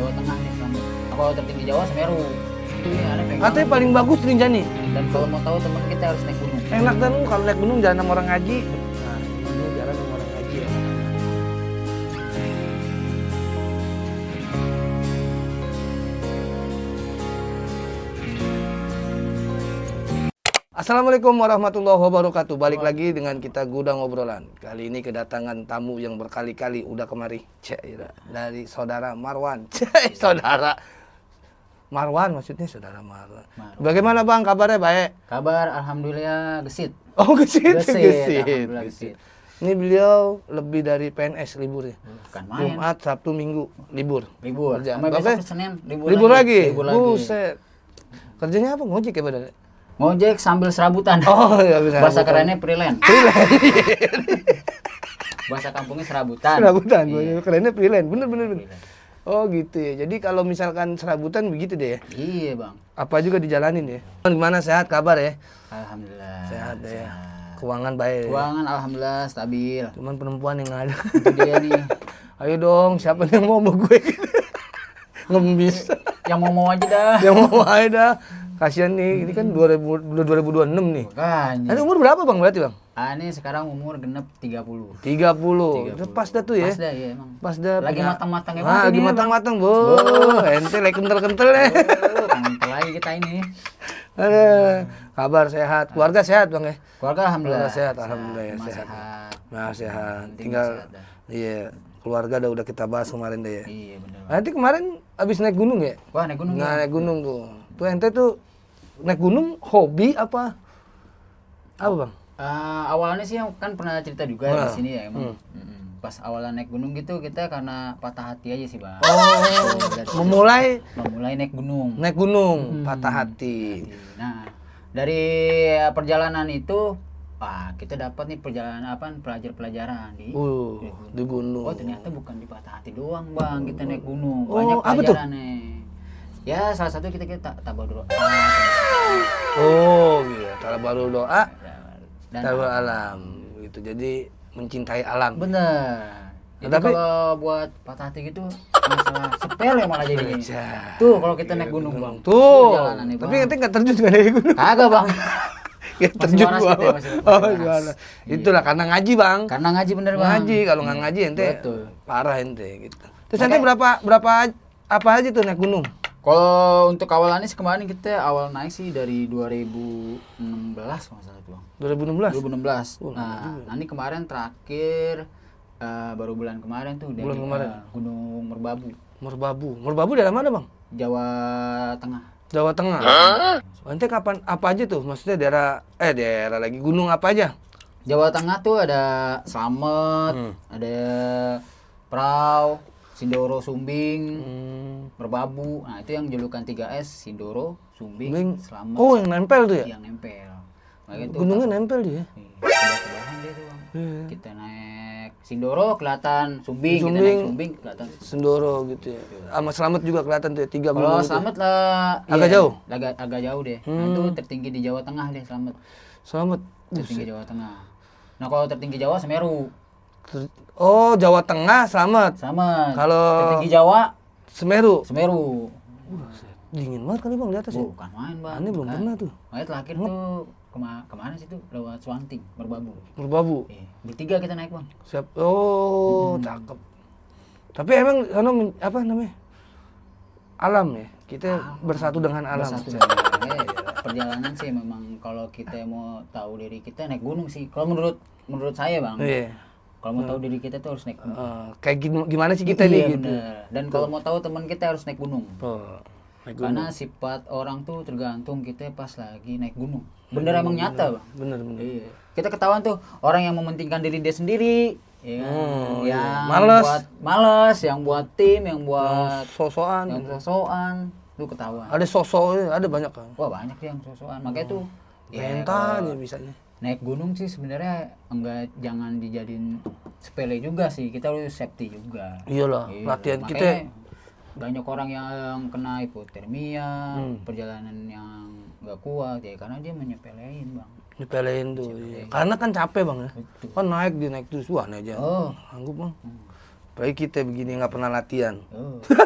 Jawa Tengah nih selamat. Kalau tertinggi Jawa Semeru. Ini aneh pengen. Katanya paling bagus Rinjani. Dan kalau mau tahu teman kita harus naik gunung. Enak dan kalau naik gunung jangan sama orang ngaji. Nah, ini jalan sama orang ngaji ya. Assalamualaikum warahmatullahi wabarakatuh. Balik lagi dengan kita Gudang Obrolan. Kali ini kedatangan tamu yang berkali-kali udah kemari. Dari saudara Marwan. Saudara Marwan, maksudnya saudara Marwan. Bagaimana Bang kabarnya? Baik. Kabar alhamdulillah gesit. Oh, gesit. Alhamdulillah gesit. Ini beliau lebih dari PNS libur ya. Bukan main. Jumat, Sabtu, Minggu libur. Libur. Kerja. Sampai Oke. besok Senin Libur lagi. Libur lagi. Buset. Kerjanya apa? Ngojek ya badannya? Ngojek sambil serabutan. Oh, ya bisa. Bahasa kerennya freelance. Bahasa kampungnya serabutan. Serabutan. Iya. Kerennya freelance. Bener. Freelance. Oh gitu ya. Jadi kalau misalkan serabutan begitu deh ya. Iya bang. Apa juga dijalanin ya. Gimana sehat kabar ya? Alhamdulillah. Sehat ya. Keuangan baik. Keuangan alhamdulillah stabil. Cuman perempuan yang nggak ada. Itu dia nih. Ayo dong, siapa yang mau sama gue? Ngemis. Yang mau aja dah. Yang mau aja dah. Kasihan nih, ini kan 2026 nih. Makanya. Ini umur berapa Bang berarti Bang? Ini sekarang umur genep 30. 30. Udah pas dah tuh ya. Pas dah ya emang. Pas dah. Lagi punya- matang-matangnya Ah, banget lagi ini, matang-matang, Bu. Ente lagi kental-kental ya. Kental lagi kita ini. Ada kabar sehat, keluarga sehat Bang ya. Keluarga alhamdulillah. Keluarga sehat, alhamdulillah ya, Semua sehat. Sehat. Sehat. Penting Tinggal sehat dah. iya, keluarga udah kita bahas kemarin deh ya. Iya bener. Nanti kemarin abis naik gunung ya? Wah naik gunung. Nah, ya? naik gunung tuh. Tuh ente tuh naik gunung hobi apa? Apa Bang? Awalnya sih kan pernah cerita juga Nah. di sini ya emang. Pas awalan naik gunung gitu kita karena patah hati aja sih bang. Memulai naik gunung. Naik gunung, patah hati. Nah dari perjalanan itu, kita dapat nih perjalanan pelajaran di Di gunung. Oh ternyata bukan di patah hati doang bang kita naik gunung. Oh, Banyak apa tuh? pelajaran nih. Ya salah satu kita tabarruk. Oh, iya. Kalau baru doa, Dan tahu alam gitu. Jadi mencintai alam. bener. Jadi Tapi- kalau buat patah hati gitu masalah sepele malah jadi. Ya. Tuh kalau kita naik gunung bang. Tuh. Perjalanan nih, Tapi Bang. ente nggak terjun kan dari gunung? Kagak bang. Ya, Masih terjun waras gua. kita ya, masih Oh, waras. gimana? Itulah karena ngaji Bang. Karena ngaji bener bang. Ngaji, kalau nggak ngaji ente Betul. parah ente gitu. Terus ente berapa apa aja tuh naik gunung? Kalau untuk awalannya sih kemarin kita awal naik sih dari 2016 kalau nggak salah tuh bang. 2016. 2016. Nah ini kemarin terakhir baru bulan kemarin tuh dari Bulan kemarin. Gunung Merbabu, Merbabu daerah mana Bang? Jawa Tengah. Jawa Tengah. Ente kapan apa aja tuh? Maksudnya daerah lagi gunung apa aja? Jawa Tengah tuh ada Slamet, ada Prau, Sindoro, Sumbing, Merbabu. Nah itu yang julukan 3S, Sindoro, Sumbing, Slamet. Oh, yang nempel tuh ya? Yang nempel. Nah, gitu, Gunungnya nempel dia. sebelah-sebelahan dia tuh bang. Kita naik Sindoro kelihatan Sumbing, kita naik Sumbing kelihatan. Sendoro gitu ya. Sama Slamet juga kelihatan tuh ya, 3 Kalau gunung itu. Slamet lah Agak jauh? agak jauh deh. Nah, itu tertinggi di Jawa Tengah deh Slamet. Slamet. Tertinggi Jawa Tengah. Nah, kalau tertinggi Jawa Semeru. Oh, Jawa Tengah Slamet. Sama. Kalau Tertinggi Jawa Semeru. Semeru. Dingin banget kali Bang di atas ya. Bukan main, Bang. Aneh belum pernah tuh. Makanya terakhir tuh kemana sih tuh lewat Swanting, Merbabu. Merbabu. Bertiga kita naik, Bang. Siap. Oh, cakep. Tapi emang apa namanya? Alam ya. Kita bersatu dengan alam. Bersatu. Perjalanan sih memang kalau kita mau tahu diri kita naik gunung sih. Kalau menurut saya, Bang. Iya. Kalau mau tahu diri kita tuh harus naik gunung. Kayak gimana sih kita Iya, nih gitu. bener. Dan kalau mau tahu teman kita harus naik gunung. Oh, naik gunung. Karena sifat orang tuh tergantung kita pas lagi naik gunung. Bener emang nyata, Bang. Bener. Iya. Kita ketahuan tuh orang yang mementingkan diri dia sendiri, ya, yang Males. buat males, yang buat tim, yang buat Sosokan. yang sosokan, tuh ketahuan. Ada sosok, ada banyak kan. Wah banyak sih yang sosokan. Makanya tuh Mental aja bisanya. naik gunung sih sebenarnya jangan dijadiin sepele juga sih. Kita harus safety juga. Iyalah, Iya, latihan makanya kita. banyak orang yang kena hipotermia, perjalanan yang nggak kuat ya karena dia menyepelein bang. Nyepelein tuh. Iya. Karena kan capek Bang ya. Kan naik terus. Wah, naik aja. Oh. Sanggup Bang. Baik kita begini nggak pernah latihan.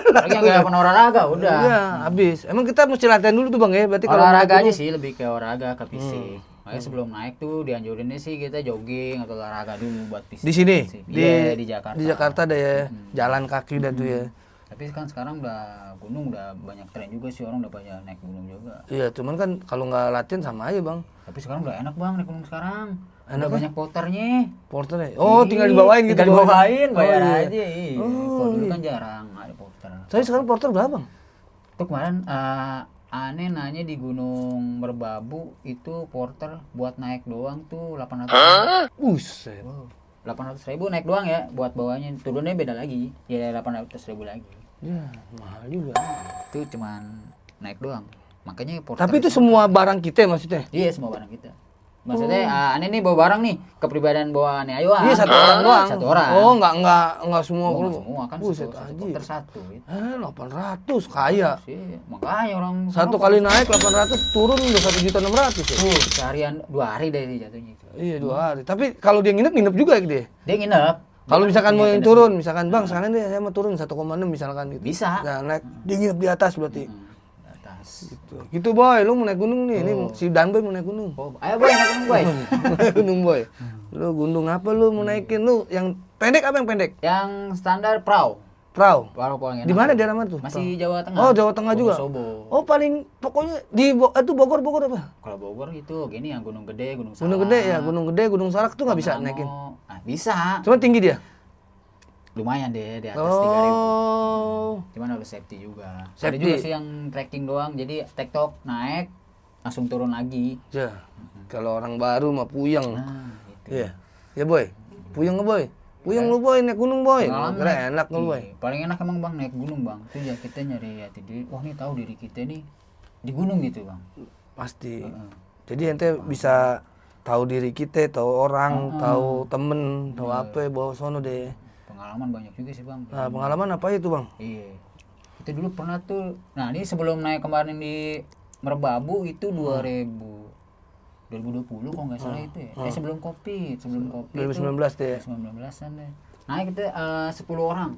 Lagi nggak pernah olahraga udah. Iya, habis. Emang kita mesti latihan dulu tuh Bang ya. Berarti kalau Olahraga naik aja gunung- sih, lebih ke olahraga ke fisik. Makanya sebelum naik tuh dianjurinnya sih kita jogging atau olahraga dulu buat fisik. di sini Iya, di Jakarta. Di Jakarta ada ya. Jalan kaki dah tuh ya. Tapi kan sekarang udah gunung udah banyak tren juga sih, orang udah banyak naik gunung juga. Iya, cuman kan kalau nggak latihan sama aja Bang. Tapi sekarang udah enak Bang naik gunung sekarang. Enak Udah banyak porternya. Porternya. Oh, tinggal dibawain gitu. Tinggal dibawain, bayar Oh, iya. aja. Iya. Kalau dulu kan jarang ada porter. Tapi sekarang porter berapa Bang? Tuh kemarin aneh nanya di Gunung Merbabu itu porter buat naik doang tuh 800. Buset. Wow. 800.000 naik doang ya, buat bawahnya turunnya beda lagi. Ya 800.000 lagi. Ya, mahal juga. Itu cuman naik doang. Makanya porter. Tapi itu semua barang kita maksudnya. Iya, semua barang kita. Maksudnya aneh nih bawa barang nih, kepribadian bawa aneh ayo. Iya, satu orang doang. Satu orang. Oh, enggak semua. Oh, nggak semua kan Buset, satu anjir. porter satu gitu. 800 kaya. Sih, makanya orang Satu kali naik 800 turun udah 1.600.000 ya. seharian 2 hari deh jatuhnya itu. Iya 2 hari. Tapi kalau dia nginep juga dia. Dia nginep. Kalau Dia misalkan kan mau punya yang tenda turun, misalkan Bang, sekarang deh saya mau turun 1,6 misalkan gitu. Bisa. Nah, naik dia nginep di atas berarti. di atas. Gitu boy, lu mau naik gunung nih. Ini si Danboy mau naik gunung. Oh, ayo boy, naik gunung boy. Naik gunung boy. Lu gunung apa lu mau naikin lu? Yang pendek apa yang pendek? Yang standar perahu. Perahu. Perahu paling enak. Di mana daerah mana tuh? Masih Jawa Tengah. Oh, Jawa Tengah juga. Wonosobo. Oh, paling pokoknya di itu Bogor apa? Kalau Bogor itu gini yang Gunung Gede, Gunung Salak. Gunung Gede ya, Gunung Gede, Gunung Salak tuh nggak bisa Pangrango. naikin. Ah, bisa. Cuma tinggi dia. Lumayan deh di atas 3.000. Oh. Cuman harus safety juga. Ada Safety. juga sih yang trekking doang. Jadi tektok naik langsung turun lagi. Ya. Kalau orang baru mah puyeng. Nah, gitu. Iya. Ya boy. Puyeng nggak boy? Puyeng lu boy naik gunung boy. Pengalaman Keren naik- enak lu boy. Iya, paling enak emang Bang naik gunung Bang. Itu ya kita nyari hati diri. Wah, nih tahu diri kita nih di gunung gitu Bang. Pasti. Jadi ente bisa tahu diri kita, tahu orang, tahu temen, tahu apa bawa sono deh. Pengalaman banyak juga sih Bang. Nah, pengalaman apa itu, Bang? Iya. Kita dulu pernah tuh. Nah, ini sebelum naik kemarin di Merbabu itu 2020 kalau nggak salah itu ya. Sebelum Covid, sebelum Covid. 2019 deh. 2019-an deh. Naik kita 10 orang.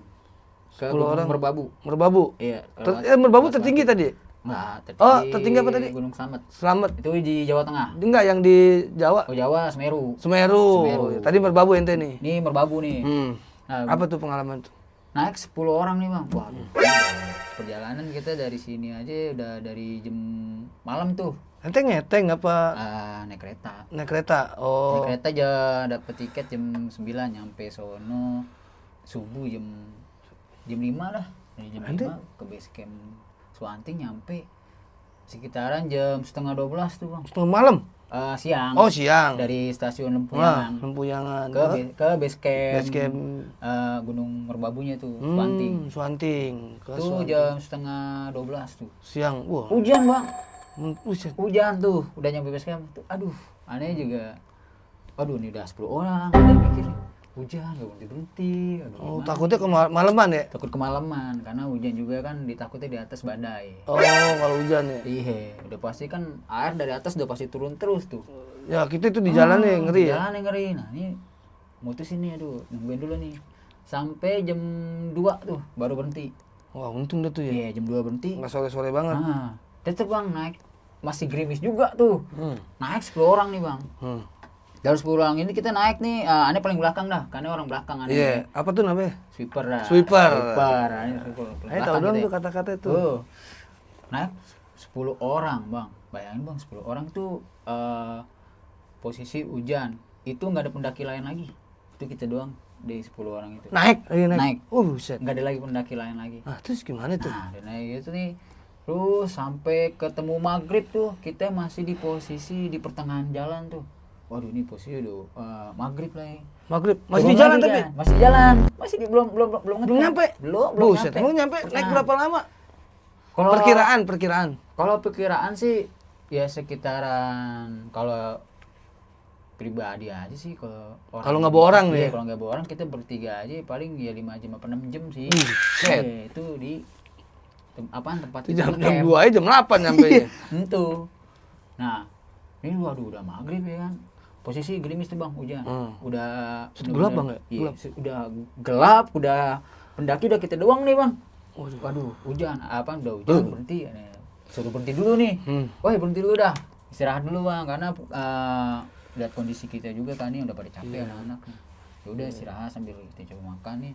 Ke 10 Gunung orang. Merbabu. Merbabu. Iya. Merbabu tertinggi tadi. Enggak, Oh, tertinggi apa tadi? Gunung Slamet. Selamat. Itu di Jawa Tengah. Enggak yang di Jawa. Oh, Jawa Semeru. Semeru. Semeru. Tadi Merbabu ente nih. Ini Merbabu nih. Nah, Apa tuh pengalaman tuh? naik 10 orang nih Bang. Waduh. Perjalanan kita dari sini aja udah dari jam malam tuh. Ente ngeteng apa Naik kereta. naik kereta? Naik Oh. kereta aja dapet tiket jam 9 nyampe sono subuh jam 5 lah. Dari jam 5 ke base camp Suwanting nyampe sekitaran jam setengah 12 tuh Bang. Setengah malam. Siang. Oh, siang. Dari stasiun Wah, Lempuyangan Lempuyangan. ke base camp, Base camp. Gunung Merbabunya tuh, Suwanting. Suwanting. Ke Tuh Suwanting. jam setengah 12 tuh. Siang. Wah. Hujan Bang. Buset. Hujan tuh. Udah nyampe base camp tuh. Aduh, aneh juga. Aduh, ini udah 10 orang. Ada mikir hujan gak berhenti. Aduh, Oh, gimana? takutnya kemalaman ya? Takut kemalaman karena hujan juga kan ditakutnya di atas badai. Oh, kalau hujan ya. Iya, udah pasti kan air dari atas udah pasti turun terus tuh. Ya, kita itu di jalan nih ngeri ya. Jalan yang ngeri. Nah, ini mutus ini aduh, nungguin dulu nih. Sampai jam 2 tuh baru berhenti. Wah, untung dah tuh ya. Iya, jam 2 berhenti. Nggak sore-sore banget. Nah, tetep Bang naik masih gerimis juga tuh. Naik 10 orang nih Bang. Dari 10 orang ini kita naik nih, aneh paling belakang dah, karena orang belakang aneh. Iya, apa tuh namanya? Sweeper dah. Sweeper. Aneh sweeper. Ayo tahu dong tuh kata-kata itu. Tuh. Naik 10 orang, Bang. Bayangin Bang, 10 orang tuh posisi hujan. Itu nggak ada pendaki lain lagi. Itu kita doang di 10 orang itu. Naik, lagi naik. Naik. Buset. Nggak ada lagi pendaki lain lagi. Nah, terus gimana tuh? Nah, dan naik itu nih. Terus sampai ketemu maghrib tuh kita masih di posisi di pertengahan jalan tuh. Waduh, ini posisi udah maghrib lah ya. Maghrib masih Turun di jalan lagi tapi kan? Masih jalan. Masih di belum belum nyampe. Belum Buset, nyampe. emang nyampe naik berapa lama? Kalau Perkiraan. Kalau perkiraan sih ya sekitaran kalau pribadi aja sih kalau orang. Kalau nggak bawa orang iya, nih. Kalau nggak bawa orang kita bertiga aja paling ya 5 jam apa 6 jam sih. Buset. Iya, itu di tempat Itu kita jam ngecamp. 2 aja jam 8 nyampe ya. Itu. Nah, ini waduh udah maghrib ya kan. posisi gerimis tuh bang, hujan. Udah gelap bang ya? Iya, Gelap. udah gelap, udah pendaki udah kita doang nih bang. Waduh. Waduh, hujan, udah hujan berhenti. Suruh berhenti dulu nih. Wah berhenti dulu dah, istirahat dulu bang, karena lihat kondisi kita juga kan nih udah pada capek anak-anak. Ya udah istirahat sambil kita coba makan nih.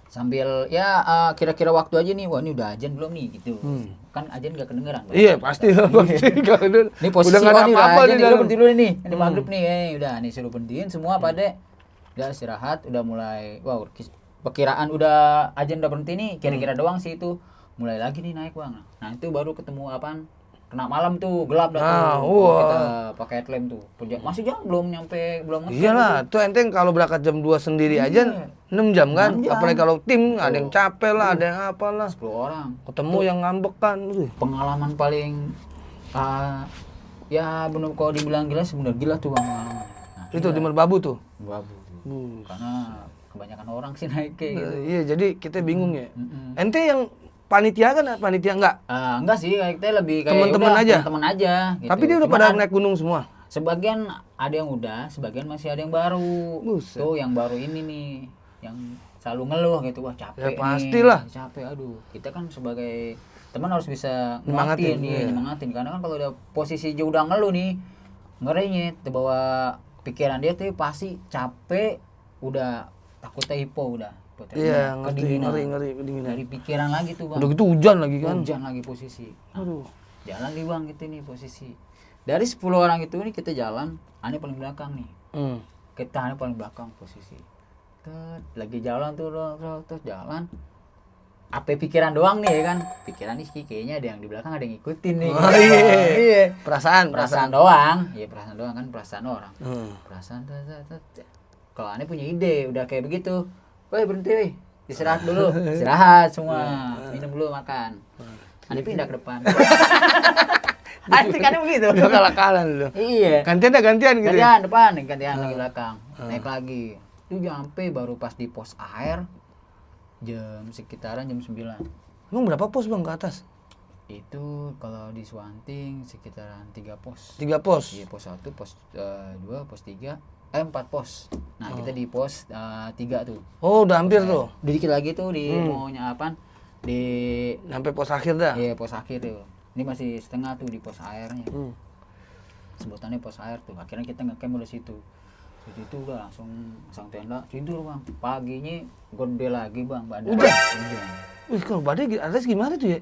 Sambil ya kira-kira waktu aja nih, wah ini udah azan belum nih gitu. Kan azan gak kedengeran. Bang. Iya pasti pasti. Ini posisi udah nggak ada nih apa-apa udah nih azan nih, dalam. udah berhenti dulu nih. Ini maghrib nih, udah nih suruh berhentiin semua pada. Udah istirahat, udah mulai, wow perkiraan udah azan udah berhenti nih, kira-kira doang sih itu. Mulai lagi nih naik bang. Nah itu baru ketemu apaan? Kena malam tuh, gelap dah tuh. Kita pakai headlamp tuh. Masih jam belum nyampe, belum ngetem. Iyalah, tuh enteng kalau berangkat jam 2 sendiri aja 6 jam kan. 6 jam. Apalagi kalau tim ada yang capek lah, ada yang apalah. 10 orang. Ketemu yang ngambek kan. Pengalaman paling ya bener kalau dibilang gila sebenarnya gila tuh bang. Nah, Itu di Merbabu tuh. Babu. Karena kebanyakan orang sih naik kayak gitu. Iya, jadi kita bingung ya. Ente yang panitia kan, panitia enggak? Enggak sih, kita lebih kayak Teman-teman udah, aja? teman-teman aja gitu. Tapi dia udah Cuman pada naik gunung semua. sebagian ada yang udah, sebagian masih ada yang baru. Buset. Tuh yang baru ini nih, yang selalu ngeluh gitu, wah capek Ya, nih. pastilah. Capek, aduh. Kita kan sebagai teman harus bisa Nyemangatin, nyemangatin, iya. nyemangatin. Karena kan kalau udah posisi dia udah ngeluh nih, ngerinya bawa pikiran dia tuh pasti capek, udah takutnya hipo udah. Iya, ngerti, Kedinginan. ngeri kedinginan. Dari pikiran lagi tuh bang. Udah gitu hujan lagi kan. Hujan lagi posisi. Nah, Aduh. jalan nih bang gitu nih posisi. Dari 10 orang itu nih kita jalan, Ane paling belakang nih. Kita Ane paling belakang posisi. Lagi jalan tuh terus jalan. Apa pikiran doang nih ya kan? Pikiran nih kayaknya ada yang di belakang ada yang ngikutin nih. Oh, iya. Iya. Perasaan Perasaan doang. Iya perasaan doang kan perasaan orang. Hmm. Perasaan kalau Ane punya ide udah kayak begitu. Woi berhenti woi. Istirahat dulu. Istirahat semua. Minum dulu makan. Ane pindah ke depan. Ane kan begitu. Udah kalah-kalah dulu. Iya. Gantian gitu. Gantian depan, gantian lagi belakang. Naik lagi. Itu sampai baru pas di pos air sekitaran jam 9. Emang berapa pos bang ke atas? Itu kalau di Swanting sekitaran 3 pos. 3 pos. Iya, pos 1, pos 2, pos 3, 4 pos. Nah, kita di pos 3 tuh. Oh udah hampir tuh. Dikit lagi tuh di maunya apaan? Di Sampai pos akhir dah. iya, pos akhir tuh. Ini masih setengah tuh di pos airnya. Sebutannya pos air tuh. Akhirnya kita ngecamp di situ. Di situ udah langsung pasang tenda, tidur bang. Paginya gede lagi bang, badai. Hujan. Wih kalau badai atas gimana tuh ya?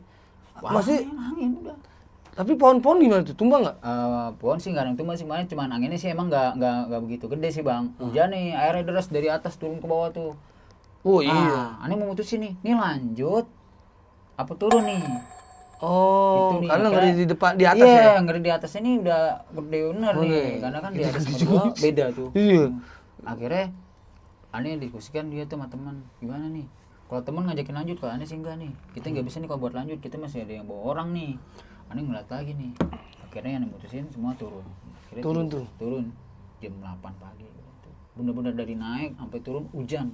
Masih angin udah. tapi pohon-pohon gimana tuh? Tumbang nggak? Pohon sih nggak ada yang tumbang sih, cuman anginnya sih emang nggak begitu gede sih bang. Hujan nih, airnya deras dari atas turun ke bawah tuh. Oh iya. Aneh mau mutusin nih lanjut apa turun nih? Oh, Itu nih, karena akhirnya- ngeri di depan di atas Iya, ya. ngeri di atas ini udah gede bener nih, Oke. karena kan di atas sama di bawah beda tuh. Iya. Akhirnya aneh diskusikan dia tuh sama teman, gimana nih? Kalau teman ngajakin lanjut, kalau aneh sih enggak nih. Kita nggak bisa nih kalau buat lanjut, kita masih ada yang bawa orang nih. Aneh ngeliat lagi nih. Akhirnya yang mutusin semua turun. Akhirnya Turun tuh? Turun jam 8 pagi. Gitu. Bener-bener dari naik sampai turun hujan.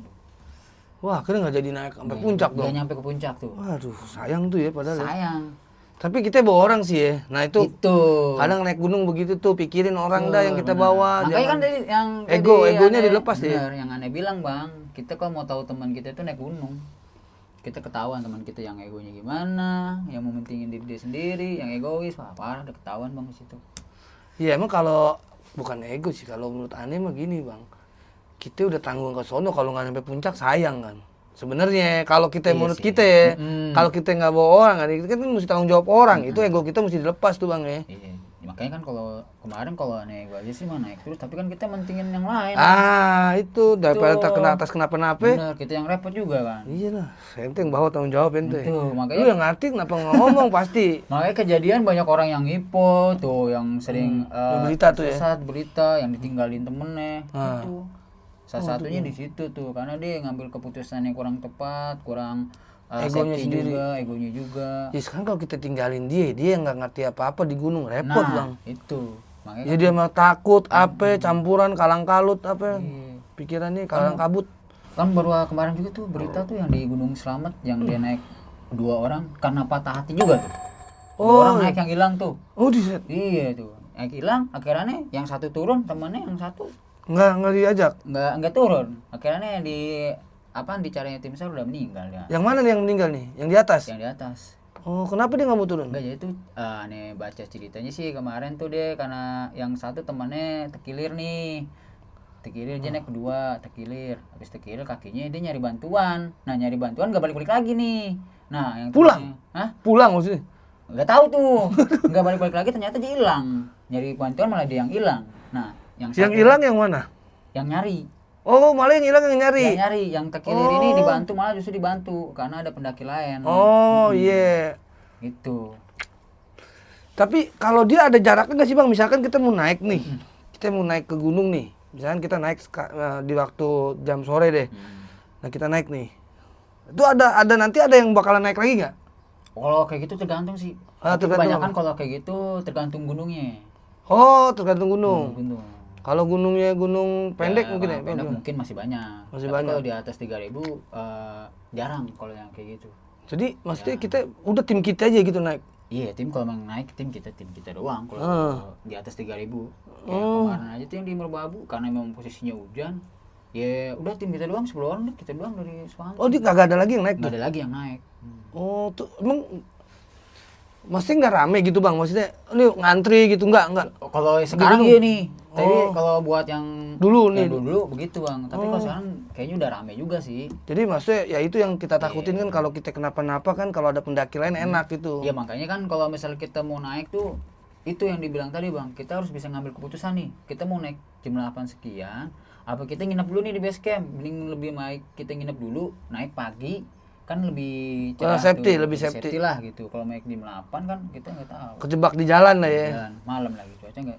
Wah, akhirnya nggak jadi naik sampai puncak Nggak dong. nyampe ke puncak tuh. Waduh, sayang tuh ya padahal. Ya. Sayang. Tapi kita bawa orang sih ya. Nah itu Itu. kadang naik gunung begitu tuh pikirin orang dah yang kita bawa. Makanya kan jangan- tadi yang egonya aneh- dilepas ya. bener, yang aneh bilang bang, kita kalau mau tahu teman kita itu naik gunung, kita ketahuan teman kita yang egonya gimana, yang mau mentingin diri dia sendiri, yang egois, wah parah udah ketahuan bang di situ. Iya emang kalau bukan ego sih, kalau menurut aneh mah gini bang, kita udah tanggung ke sono kalau nggak sampai puncak sayang kan. Sebenarnya kalau kita Iya menurut sih. kita ya, Mm. kalau kita nggak bawa orang kan, kita kan mesti tanggung jawab orang. Itu ego kita mesti dilepas tuh bang ya. Iya. Makanya kan kalau kemarin kalau aneh ego aja sih mah naik terus, tapi kan kita mentingin yang lain. Ah itu daripada Tuh. terkena atas kenapa-napa. Bener, kita yang repot juga kan. Iya lah, ente yang bawa tanggung jawab ente. Itu, Lu makanya yang ngerti kenapa nggak ngomong pasti. makanya kejadian banyak orang yang hipo tuh, yang sering berita tuh ya. sesat, berita yang ditinggalin temennya Ah. itu. Salah satunya di situ tuh, karena dia ngambil keputusan yang kurang tepat, kurang Egonya safety sendiri. juga, egonya juga. Ya sekarang kalau kita tinggalin dia yang nggak ngerti apa-apa di gunung repot bang. Itu. Makanya Ya dia mah takut, apa campuran kalang kalut apa iya. pikirannya kalang kabut. Kan baru kemarin juga tuh berita tuh yang di Gunung Slamet yang dia naik 2 orang karena patah hati juga tuh. 2 orang naik yang hilang tuh. Oh di set. Iya tuh. naik hilang. Akhirnya yang satu turun, temennya yang satu Nggak diajak. nggak turun. Akhirnya dicarinya tim SAR udah meninggal ya. Yang mana nih yang meninggal nih? Yang di atas? Yang di atas. Oh, kenapa dia nggak mau turun? Enggak, jadi tuh aneh baca ceritanya sih kemarin tuh dia karena yang satu temannya tekilir nih. Tekilir dia naik kedua, tekilir. Habis tekilir kakinya dia nyari bantuan. Nah, nyari bantuan nggak balik-balik lagi nih. Nah, yang Pulang? temennya- Hah? Pulang maksudnya? Nggak tahu tuh. Nggak balik-balik lagi ternyata dia hilang. Nyari bantuan malah dia yang hilang. Nah, yang Yang satu- hilang yang mana? yang nyari. Oh, malah yang hilang yang nyari. Yang nyari, yang tekilir ini dibantu malah justru dibantu karena ada pendaki lain. Oh, iya. Gitu. Tapi kalau dia ada jaraknya nggak sih Bang? Misalkan kita mau naik nih. Kita mau naik ke gunung nih. Misalkan kita naik di waktu jam sore deh. Nah, kita naik nih. Itu ada nanti ada yang bakalan naik lagi nggak? Kalau kayak gitu tergantung sih. Ah, Tapi tergantung kebanyakan apa? kalau kayak gitu tergantung gunungnya. Oh, tergantung gunung. Gunung. Kalau gunungnya gunung pendek mungkin ya? Pendek mungkin masih banyak. Masih Tapi banyak. kalau di atas 3.000 jarang kalau yang kayak gitu. Jadi maksudnya kita udah tim kita aja gitu naik. Iya, tim kalau memang naik tim kita doang kalau di atas 3.000. Ya, kemarin aja tuh yang di Merbabu karena memang posisinya hujan. Ya udah tim kita doang 10 orang deh, kita doang dari Suwanto. Oh, dia kagak ada lagi yang naik Nggak tuh. ada lagi yang naik. Oh, tuh emang maksudnya nggak rame gitu Bang? Maksudnya ini ngantri gitu enggak? Kalau sekarang iya nih. Tapi Oh. kalau buat yang Dulu nih. dulu begitu Bang. Tapi kalau sekarang kayaknya udah rame juga sih. Jadi maksudnya ya itu yang kita takutin kan kalau kita kenapa-napa kan kalau ada pendaki lain enak gitu. Ya makanya kan kalau misal kita mau naik tuh itu yang dibilang tadi Bang, kita harus bisa ngambil keputusan nih. Kita mau naik jam 8 sekian, apa kita nginep dulu nih di base camp? Mending lebih baik kita nginep dulu, naik pagi kan lebih safety, tuh, lebih safety. lah gitu. Kalau naik jam 8 kan kita nggak tahu. Kejebak di jalan lah ya. Jalan malam lagi cuaca nggak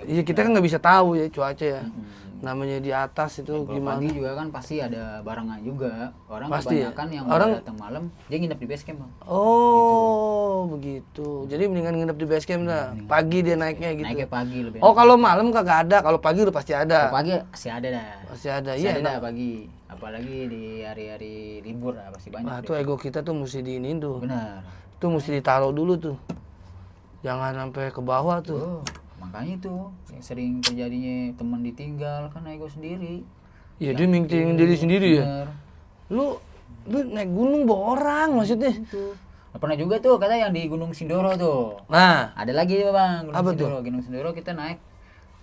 Iya, kita kan nggak bisa tahu ya cuaca ya. Mm-mm. Namanya di atas itu Kalau gimana? pagi juga kan pasti ada barengan juga. Orang Pasti ya? kebanyakan yang Orang- datang malam dia nginep di base camp Bang. Oh, begitu. Jadi mendingan nginep di base camp dah. Pagi dia naiknya gitu. Naiknya pagi lebih. Oh, kalau malam kagak ada, kalau pagi udah pasti ada. Kalau pagi masih ada dah. Pasti ada. Masih Iya, ada enak. dah pagi. Apalagi di hari-hari libur lah pasti banyak. Nah, deh. tuh ego kita tuh mesti diinin tuh. Benar. Tuh mesti ditaruh dulu tuh. Jangan sampai ke bawah tuh. Oh, makanya tuh yang sering terjadinya teman ditinggal kan ego sendiri. Iya, dia mikirin diri sendiri ya. Benar. Lu naik gunung bawa orang maksudnya. Itu. Nah, pernah juga tuh kata yang di Gunung Sindoro tuh. Nah, Ada lagi Bang, Gunung Apa Sindoro. Gunung Sindoro kita naik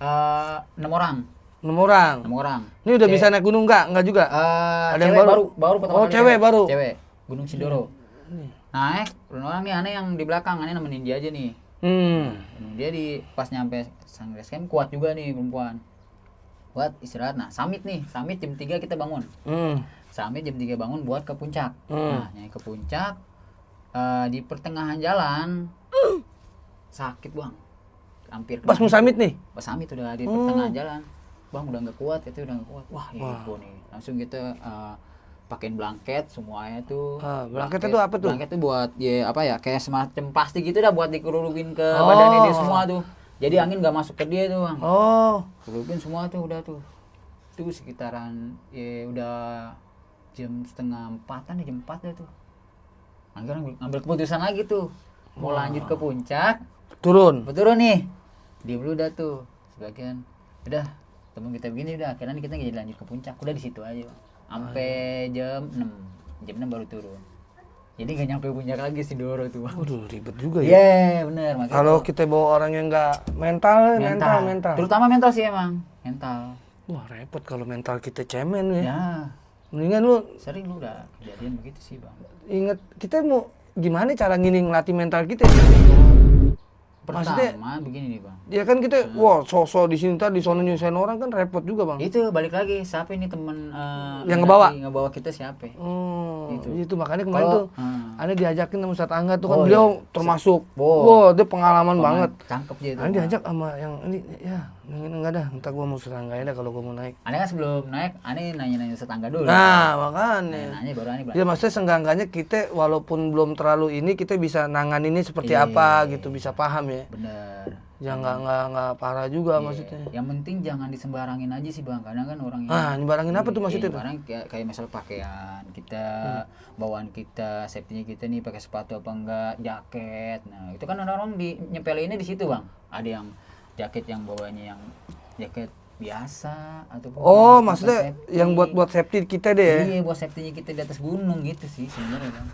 6 orang. 6 orang. 6 orang. Ini udah bisa naik gunung nggak juga? Ada yang yang baru? baru pertama Oh, kali cewek naik. baru? Cewek. Gunung Sindoro. Naik, orang nih aneh yang di belakang, aneh nemenin dia aja nih. Dia di pas nyampe Sangres Camp kuat juga nih perempuan. Kuat istirahat. Nah, summit jam 3 kita bangun. Summit jam 3 bangun buat ke puncak. Nah, nyampe ke puncak di pertengahan jalan sakit Bang. Hampir Pas mau summit nih? Pas summit udah di pertengahan jalan. Bang udah nggak kuat, itu udah nggak kuat. Wah, itu nih. Langsung kita pakein blanket semuanya tuh. Blanketnya tuh apa tuh? Blanket tuh buat ya apa ya kayak semacam plastik gitu dah buat dikerudungin ke badannya dia semua tuh. Jadi angin nggak masuk ke dia tuh Bang. Oh, Kerudungin semua tuh udah tuh. Itu sekitaran ya udah jam setengah 4-an jam 4 dah tuh. Akhirnya ngambil keputusan lagi tuh. Mau lanjut ke puncak, turun. betul nih. Dia dulu udah tuh sebagian. Udah temen kita begini udah akhirnya kita jadi lanjut ke puncak. Udah di situ aja Bang. Sampai jam 6. Jam 6 baru turun. Jadi gak nyampe puncak lagi Sindoro tuh Bang. Waduh, ribet juga ya. Iya, bener. makanya Kalau tuh. kita bawa orang yang nggak mental. Terutama mental sih emang. Mental. Wah, repot kalau mental kita cemen ya. Ya, Mendingan lu sering lu udah kejadian begitu sih Bang. inget kita mau gimana cara ngelatih mental kita. Maksudnya- Pertama begini nih Bang. Ya kan kita wah sosok di sini tadi sono nyusahin orang kan repot juga, Bang. Itu balik lagi siapa ini temen Yang ngebawa? ngebawa kita siapa? Oh, Gitu. itu makanya kemarin Kalau- tuh Ane diajakin sama Ustadz Angga tuh kan Oh, beliau iya. termasuk Wow. wah dia pengalaman banget. Cangkep dia itu. Ane diajak sama yang ini ya enggak dah, entar gua mau Ustadz Angga dah kalau gua mau naik. Aneh kan sebelum naik, aneh nanya-nanya tetangga dulu. Nah, makanya. Nanya baru aneh Ya maksudnya seenggak-enggaknya kita walaupun belum terlalu ini kita bisa nanganinnya seperti Iya. apa gitu, bisa paham ya. bener. Ya nggak parah juga maksudnya. Yang penting jangan disembarangin aja sih Bang, kadang kan orang yang Ah, nyebarangin apa tuh maksudnya tuh? Barang kayak misal pakaian kita, bawaan kita, safety-nya kita nih pakai sepatu apa enggak, jaket. Nah, itu kan orang-orang di nyepelinnya di situ Bang. Ada yang jaket yang bawahnya yang jaket biasa ataupun Oh, yang maksudnya safety. yang buat safety kita deh ya. Iya, buat safety-nya kita di atas gunung gitu sih sebenarnya Bang.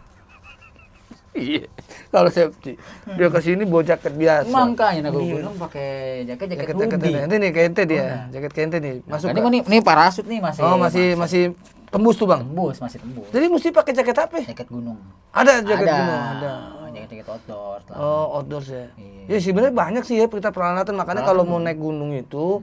Iya. Kalau safety. Dia ke sini bawa jaket biasa. Makanya aku gunung pakai jaket hoodie. Ente nih kayak ente dia. Jaket kayak ente nih. Masuk. Nah, ini parasut nih masih. Oh, masih tembus tuh, Bang. masih tembus. Jadi mesti pakai jaket apa? Jaket gunung. Ada jaket gunung, ada. Jaket outdoor. Oh, outdoors ya. Iya. Ya sebenarnya banyak sih ya kita peralatan, makanya kalau mau naik gunung itu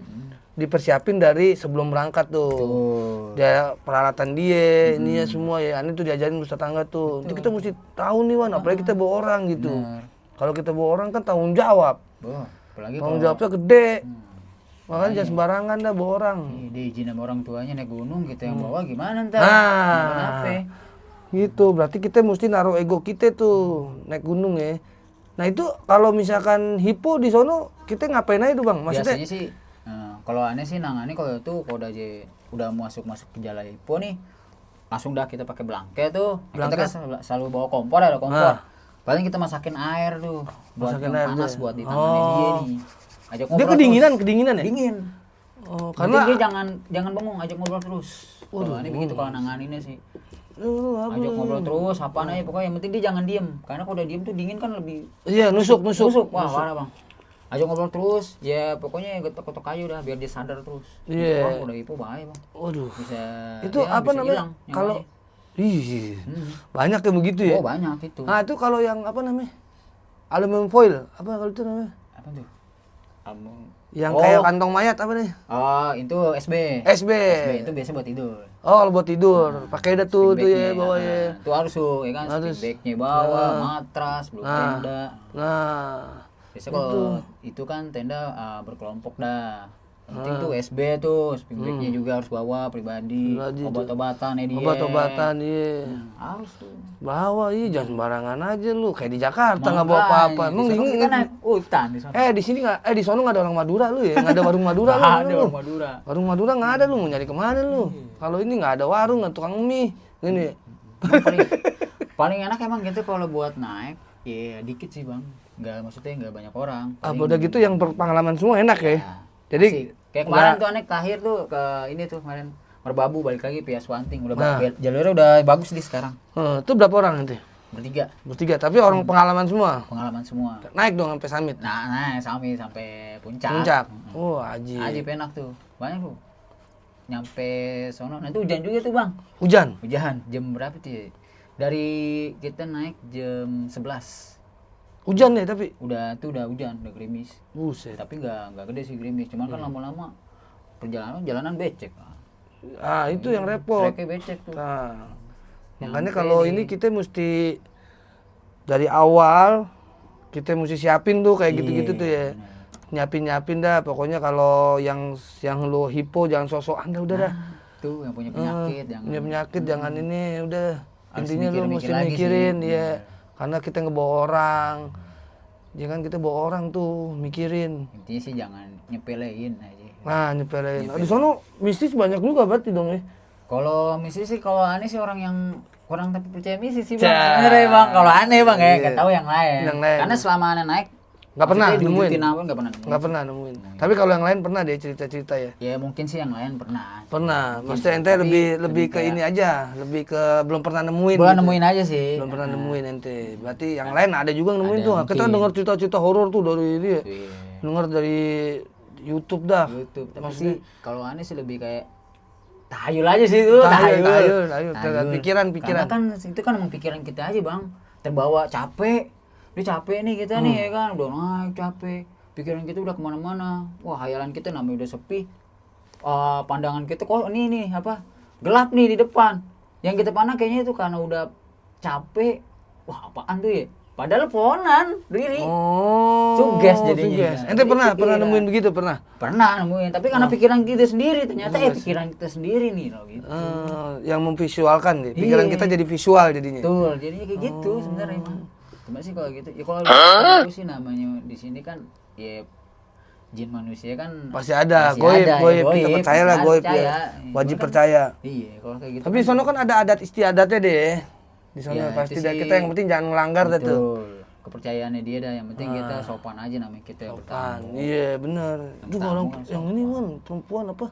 dipersiapin dari sebelum berangkat tuh. Tuh. Dia peralatan dia, ininya semua ya. Ini tuh diajarin bus tetangga tuh. Itu kita mesti tahu nih, Wan, apalagi kita bawa orang gitu. Bener. Kalau kita bawa orang kan tanggung jawab. Apalagi Tanggung kalau jawabnya gede. Makanya jangan sembarangan dah bawa orang. diizin sama orang tuanya naik gunung kita yang bawa gimana ntar? Nah. Kenapa? Gitu, berarti kita mesti naruh ego kita tuh naik gunung ya. Nah itu kalau misalkan hipo di sono kita ngapain aja tuh Bang? Maksudnya Biasanya sih kalau aneh sih nangani kalau itu kalau udah masuk ke jalan hipo nih langsung dah kita pakai blanket tuh. Kita kan selalu bawa kompor, ada kompor. Paling kita masakin air tuh buat Masakin yang air panas dia. buat di tangannya dia nih. Ajak dia ngobrol kedinginan ya? dingin. Oh, Karena karena dia jangan bengong, ajak ngobrol terus. Kalau aneh begitu kalau nanganinnya sih. Ajak ngobrol terus, apaan aja pokoknya yang penting dia jangan diem. Karena kalau udah diem tuh dingin kan lebih iya nusuk. Wah, parah Bang. Ajak ngobrol terus, ya pokoknya getok-getok aja udah biar dia sadar terus. Iya. Orang udah hipo bahaya Bang. Waduh. Bisa Itu ya, apa bisa namanya? hilang Kalau nyawanya. banyak yang begitu ya. Oh banyak itu. Nah itu kalau yang apa namanya? Aluminium foil, apa kalau itu namanya? Apa tuh? Yang kayak kantong mayat apa nih? Oh itu SB. SB. Itu biasa buat tidur. Oh kalau buat tidur, pakai dah tuh ya bawa ya. Itu harus tuh, ya kan? Sleeping bagnya bawa, matras, belum tenda. Nah, Biasa kalau itu kan tenda berkelompok dah. Yang penting tuh SB tuh, sleeping bagnya juga harus bawa pribadi. Obat-obatan ya dia. obat-obatan iya. Harus tuh. Bawa iya jangan sembarangan aja lu. Kayak di Jakarta nggak bawa apa-apa. Emang kita naik hutan di sana. di sini nggak di sono nggak ada orang Madura lu ya? Nggak ada warung Madura lu. Ada orang Madura. Warung Madura nggak ada lu, mau nyari kemana lu? Kalau ini nggak ada warung, nggak tukang mie. Gini. Paling enak emang gitu kalau buat naik, ya dikit sih Bang. Maksudnya nggak banyak orang. Udah gitu yang berpengalaman semua enak ya. Jadi kayak kemarin tuh aneh terakhir tuh ke ini tuh kemarin Merbabu balik lagi via Swanting jalurnya udah bagus nih sekarang. Itu berapa orang nanti? Bertiga, tapi orang pengalaman semua. pengalaman semua. Naik dong sampai summit. Nah, sampai puncak. Puncak. Oh, aji. Aji enak tuh. Banyak tuh. Nyampe sono, nanti hujan juga tuh, Bang. Hujan. Jam berapa tuh ya? Dari kita naik jam 11. Hujan ya tapi Udah hujan, udah gerimis. buset. Tapi enggak gede sih gerimis, cuman kan lama-lama jalanan becek. Itu yang repot. Treknya becek tuh. Nah, makanya kalau ini kita mesti dari awal kita mesti siapin tuh kayak gitu-gitu tuh ya. Nyiapin dah pokoknya kalau yang lu hipo jangan sosok Anda udah dah. Tuh yang punya penyakit, jangan ini udah. Harus Intinya lu mesti mikirin ya. Karena kita ngebawa orang. Jangan kita bawa orang tuh mikirin. Intinya sih jangan nyepelein aja. Nah, nyepelein. Di sono mistis banyak juga berarti dong ya. Kalau misi sih kalau aneh sih orang yang kurang tapi percaya misi sih Bang. Sebenarnya Bang, kalau aneh Bang ya, enggak tahu yang lain. Karena selama aneh naik nggak pernah nemuin. Nggak pernah nemuin. Tapi kalau yang lain pernah deh cerita-cerita ya. Ya mungkin sih yang lain pernah. Pernah. Maksudnya ente lebih ke ini aja, lebih ke belum pernah nemuin. Belum nemuin aja sih. Belum pernah nemuin ente. Berarti yang lain ada juga yang nemuin tuh. Kita dengar cerita-cerita horor tuh dari ini ya. Dengar dari YouTube dah. Tapi sih kalau aneh sih lebih kayak tahayul aja sih itu. Tahayul. Pikiran. Karena kan itu kan emang pikiran kita aja Bang. Terbawa capek. Dia capek nih kita nih ya kan. Udah naik capek. Pikiran kita udah kemana-mana. Wah hayalan kita namanya udah sepi. Pandangan kita kok ini apa? Gelap nih di depan. Yang kita pandang kayaknya itu karena udah capek. Wah apaan tuh ya? Padahal pohonan diri. Suges jadinya. Ente pernah nemuin begitu pernah? Pernah nemuin, tapi karena pikiran kita sendiri ternyata pikiran kita sendiri nih loh gitu. Yang memvisualkan nih. Pikiran kita jadi visual jadinya. Betul, jadinya kayak gitu sebenarnya emang. Cuma sih kalau gitu, ya kalau aku sih namanya di sini kan ya jin manusia kan pasti ada, goib. Kita percayalah goib ya. Wajib percaya. Iya, kalau kayak gitu. Tapi di sono kan ada adat istiadatnya deh. Di sana pasti kita yang penting jangan melanggar dah tuh. kepercayaannya dia dah, yang penting kita sopan aja, namanya kita bertamu. Iya benar. Itu orang yang ini kan perempuan apa?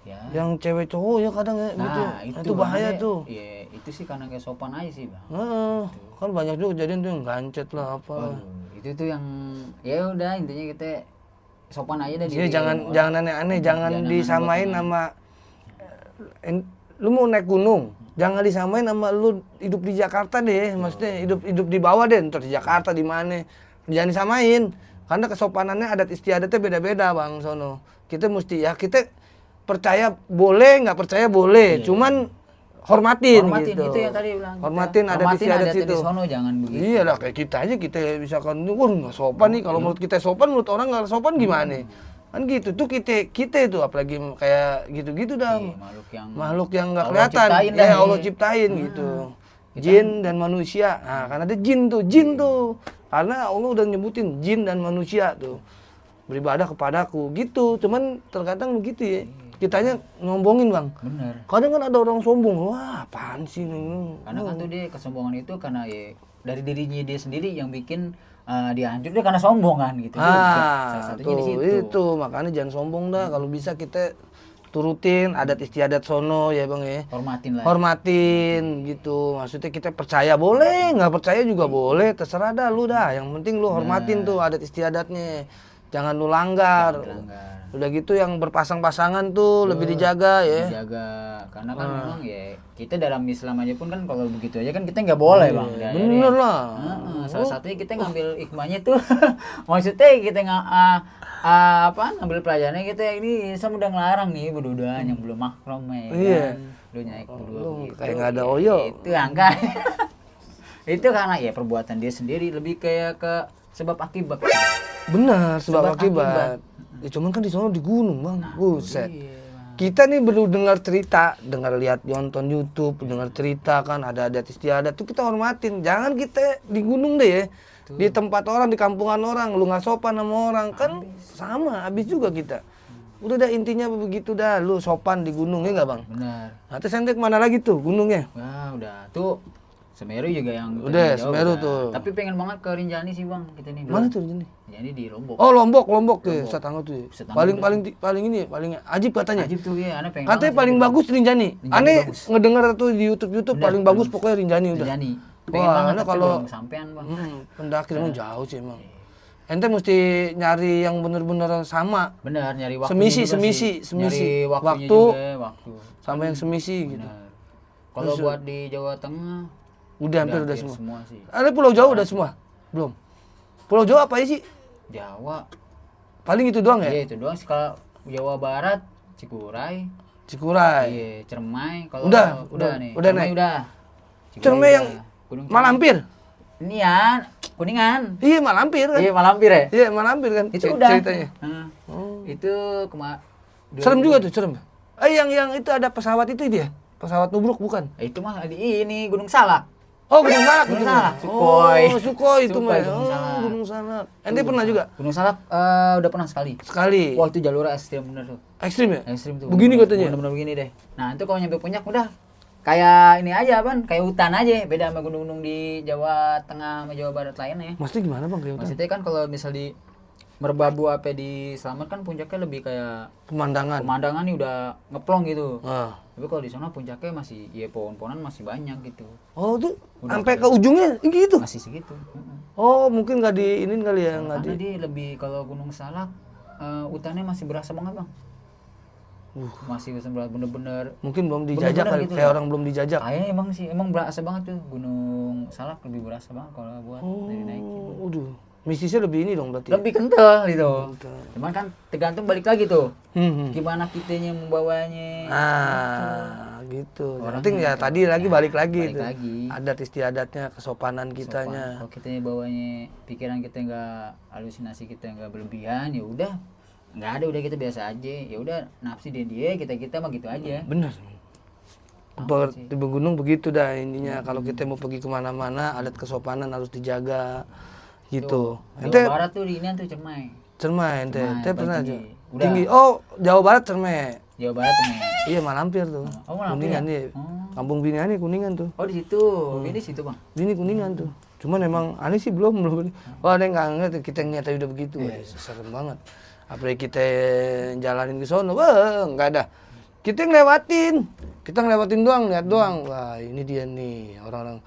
Ya. Yang cewek cowok ya kadang ya gitu. Itu bahaya makanya, tuh. Iya, itu sih karena kayak sopan aja sih, Bang. Kan banyak juga kejadian tuh yang gancet lah apa. Itu tuh yang ya udah intinya kita sopan aja dah. Iya jangan aneh-aneh, jangan disamain sama lu mau naik gunung, jangan disamain sama lu hidup di Jakarta deh, maksudnya hidup di bawah deh, entar di Jakarta di mana. Jangan disamain. Karena kesopanannya adat istiadatnya beda-beda, Bang Sono. Kita mesti ya kita percaya boleh, nggak percaya boleh, cuman hormatin gitu. Itu yang tadi bilang. Hormatin adat istiadat di itu. sono, jangan begitu. Iya lah, kayak kita aja kita misalkan wah nggak sopan nih, kalau menurut kita sopan, menurut orang nggak sopan gimana? Kan gitu tuh kita itu apalagi kayak gitu-gitu dah. Makhluk yang nggak kelihatan. Ya Allah ciptain gitu. Jin dan manusia. Nah, karena ada jin tuh. Karena Allah udah nyebutin jin dan manusia tuh. Beribadah kepadaku gitu. Cuman terkadang begitu ya. Kitanya ngombongin, Bang. Bener. Kadang kan ada orang sombong. Wah, apaan sih ini? Karena kan tuh dia kesombongan itu karena ya dari dirinya dia sendiri yang bikin dia hancur, dia karena sombong kan gitu. Salah satunya tuh, di situ. Itu makanya jangan sombong dah. Kalau bisa kita turutin adat istiadat sono ya, Bang ya. Hormatin gitu. Maksudnya kita percaya boleh, nggak percaya juga boleh, terserah dah lu dah. Yang penting lu hormatin tuh adat istiadatnya. Jangan lu langgar. Udah gitu yang berpasang-pasangan tuh lebih dijaga ya. Dijaga, karena kan memang ya kita dalam Islam aja pun kan kalau begitu aja kan kita nggak boleh, Bang. Bener lah. Salah satunya kita ngambil hikmahnya tuh, maksudnya kita ngambil pelajarannya, kita ini Islam udah ngelarang nih berdua yang belum mahram ya. Iya. Kan? Lu naik berdua gitu. Kayak nggak ada oyo. Itu angka. Itu karena ya perbuatan dia sendiri, lebih kayak ke sebab akibat. Benar, sebab akibat. Ya cuman kan di sana di gunung, Bang. Buset. Kita nih perlu dengar cerita, lihat nonton YouTube, dengar cerita kan ada adat istiadat tuh kita hormatin. Jangan kita di gunung deh ya. Di tempat orang, di kampungan orang, lu nggak sopan sama orang kan sama, habis juga kita. Udah dah intinya begitu dah, lu sopan di gunung ya nggak, Bang? Benar. Nah, terus ente kemana lagi tuh gunungnya? Wah, udah tuh Semeru juga yang udah Semeru tuh. Tapi pengen banget ke Rinjani sih, Bang, kita nih. Mana tuh Rinjani? Rinjani di Lombok. Oh, Lombok tuh, tetangga tuh. Paling ini paling ajib katanya. Ajib tuh ya, aneh pengen. Katanya paling bagus Rinjani. Aneh ngedengar tuh di YouTube paling bagus pokoknya Rinjani udah. Rinjani. Wah, karena kalau sampean, Bang. Pendaki emang jauh sih emang. Ente mesti nyari yang bener-bener sama. Bener, nyari waktu. Semisi. Nyari waktu. Sama yang semisi gitu. Kalau buat di Jawa Tengah udah hampir udah semua sih. Ada Pulau Jawa udah semua? Belum. Pulau Jawa apa sih? Jawa. Paling itu doang ya? Iya, itu doang. Kalau Jawa Barat, Cikuray. Iya, Cermai. Kalau udah nih. Udah naik. Udah. Cermai yang Malampir. Ini ya, Kuningan. Iya, Malampir kan. Iya, Malampir ya? Iya, Malampir kan. Itu udah. Ceritanya. Itu serem juga tuh, serem. Yang itu ada pesawat itu dia. Pesawat nubruk bukan? Itu mah di ini Gunung Salak. Oh, Gunung Salak itu. Sukhoi. Oh, Sukhoi itu mah. Gunung Salak. Ente pernah juga? Gunung Salak udah pernah sekali. Wah, itu jalurnya ekstrim bener tuh. Ekstrim ya? Ekstrim tuh. Begini katanya. Bener-bener begini deh. Nah, itu kalau nyampe puncak udah kayak ini aja, Bang, kayak hutan aja. Beda sama gunung-gunung di Jawa Tengah sama Jawa Barat lainnya. Maksudnya gimana, Bang, kayak hutan? Maksudnya kan kalau misal di Merbabu apa di Slamet kan puncaknya lebih kayak pemandangan nih udah ngeplong gitu. Tapi kalau di sana puncaknya masih ya pohon-pohonan masih banyak gitu. Oh, tuh sampai ke ujungnya gitu. Masih segitu. Oh, mungkin nggak di ini kali ya, nggak di. Jadi lebih kalau Gunung Salak hutannya masih berasa banget, Bang. Masih bener-bener. Mungkin belum dijajak kali, gitu, kayak orang belum dijajak. Kayaknya emang berasa banget tuh Gunung Salak, lebih berasa banget kalau buat dari naik gitu. Waduh. Mistisnya lebih ini dong berarti. Lebih kental gitu. Cuman kan tergantung balik lagi tuh. Gimana kitanya membawanya. Gitu. Penting ya tadi lagi balik lagi itu. Adat istiadatnya, kesopanan kitanya. Kalau kitanya bawanya pikiran kita enggak, halusinasi kita enggak berlebihan, ya udah enggak ada, udah kita biasa aja. Ya udah nafsi dia kita mah gitu aja. Bener. Di gunung begitu dah intinya. Kalau kita mau pergi kemana-mana, adat kesopanan harus dijaga. Gitu. Jawa Barat tuh di ini tuh Cermai, ente pernah aja. Tinggi. Oh, Jawa Barat Cermai. Jawa Barat Cermai. Iya, Malampir tuh. Oh, Malampir. Kuningan dia. Kampung Biniani Kuningan tuh. Oh, di situ. Ini situ, Bang. Bini Kuningan tuh. Cuman emang aneh sih belum. Wah, ada yang nggak ngerti kita nyata udah begitu. Serem banget. Apalagi kita jalanin ke sono, wah nggak ada. Kita ngelewatin doang, lihat doang. Wah, ini dia nih orang-orang.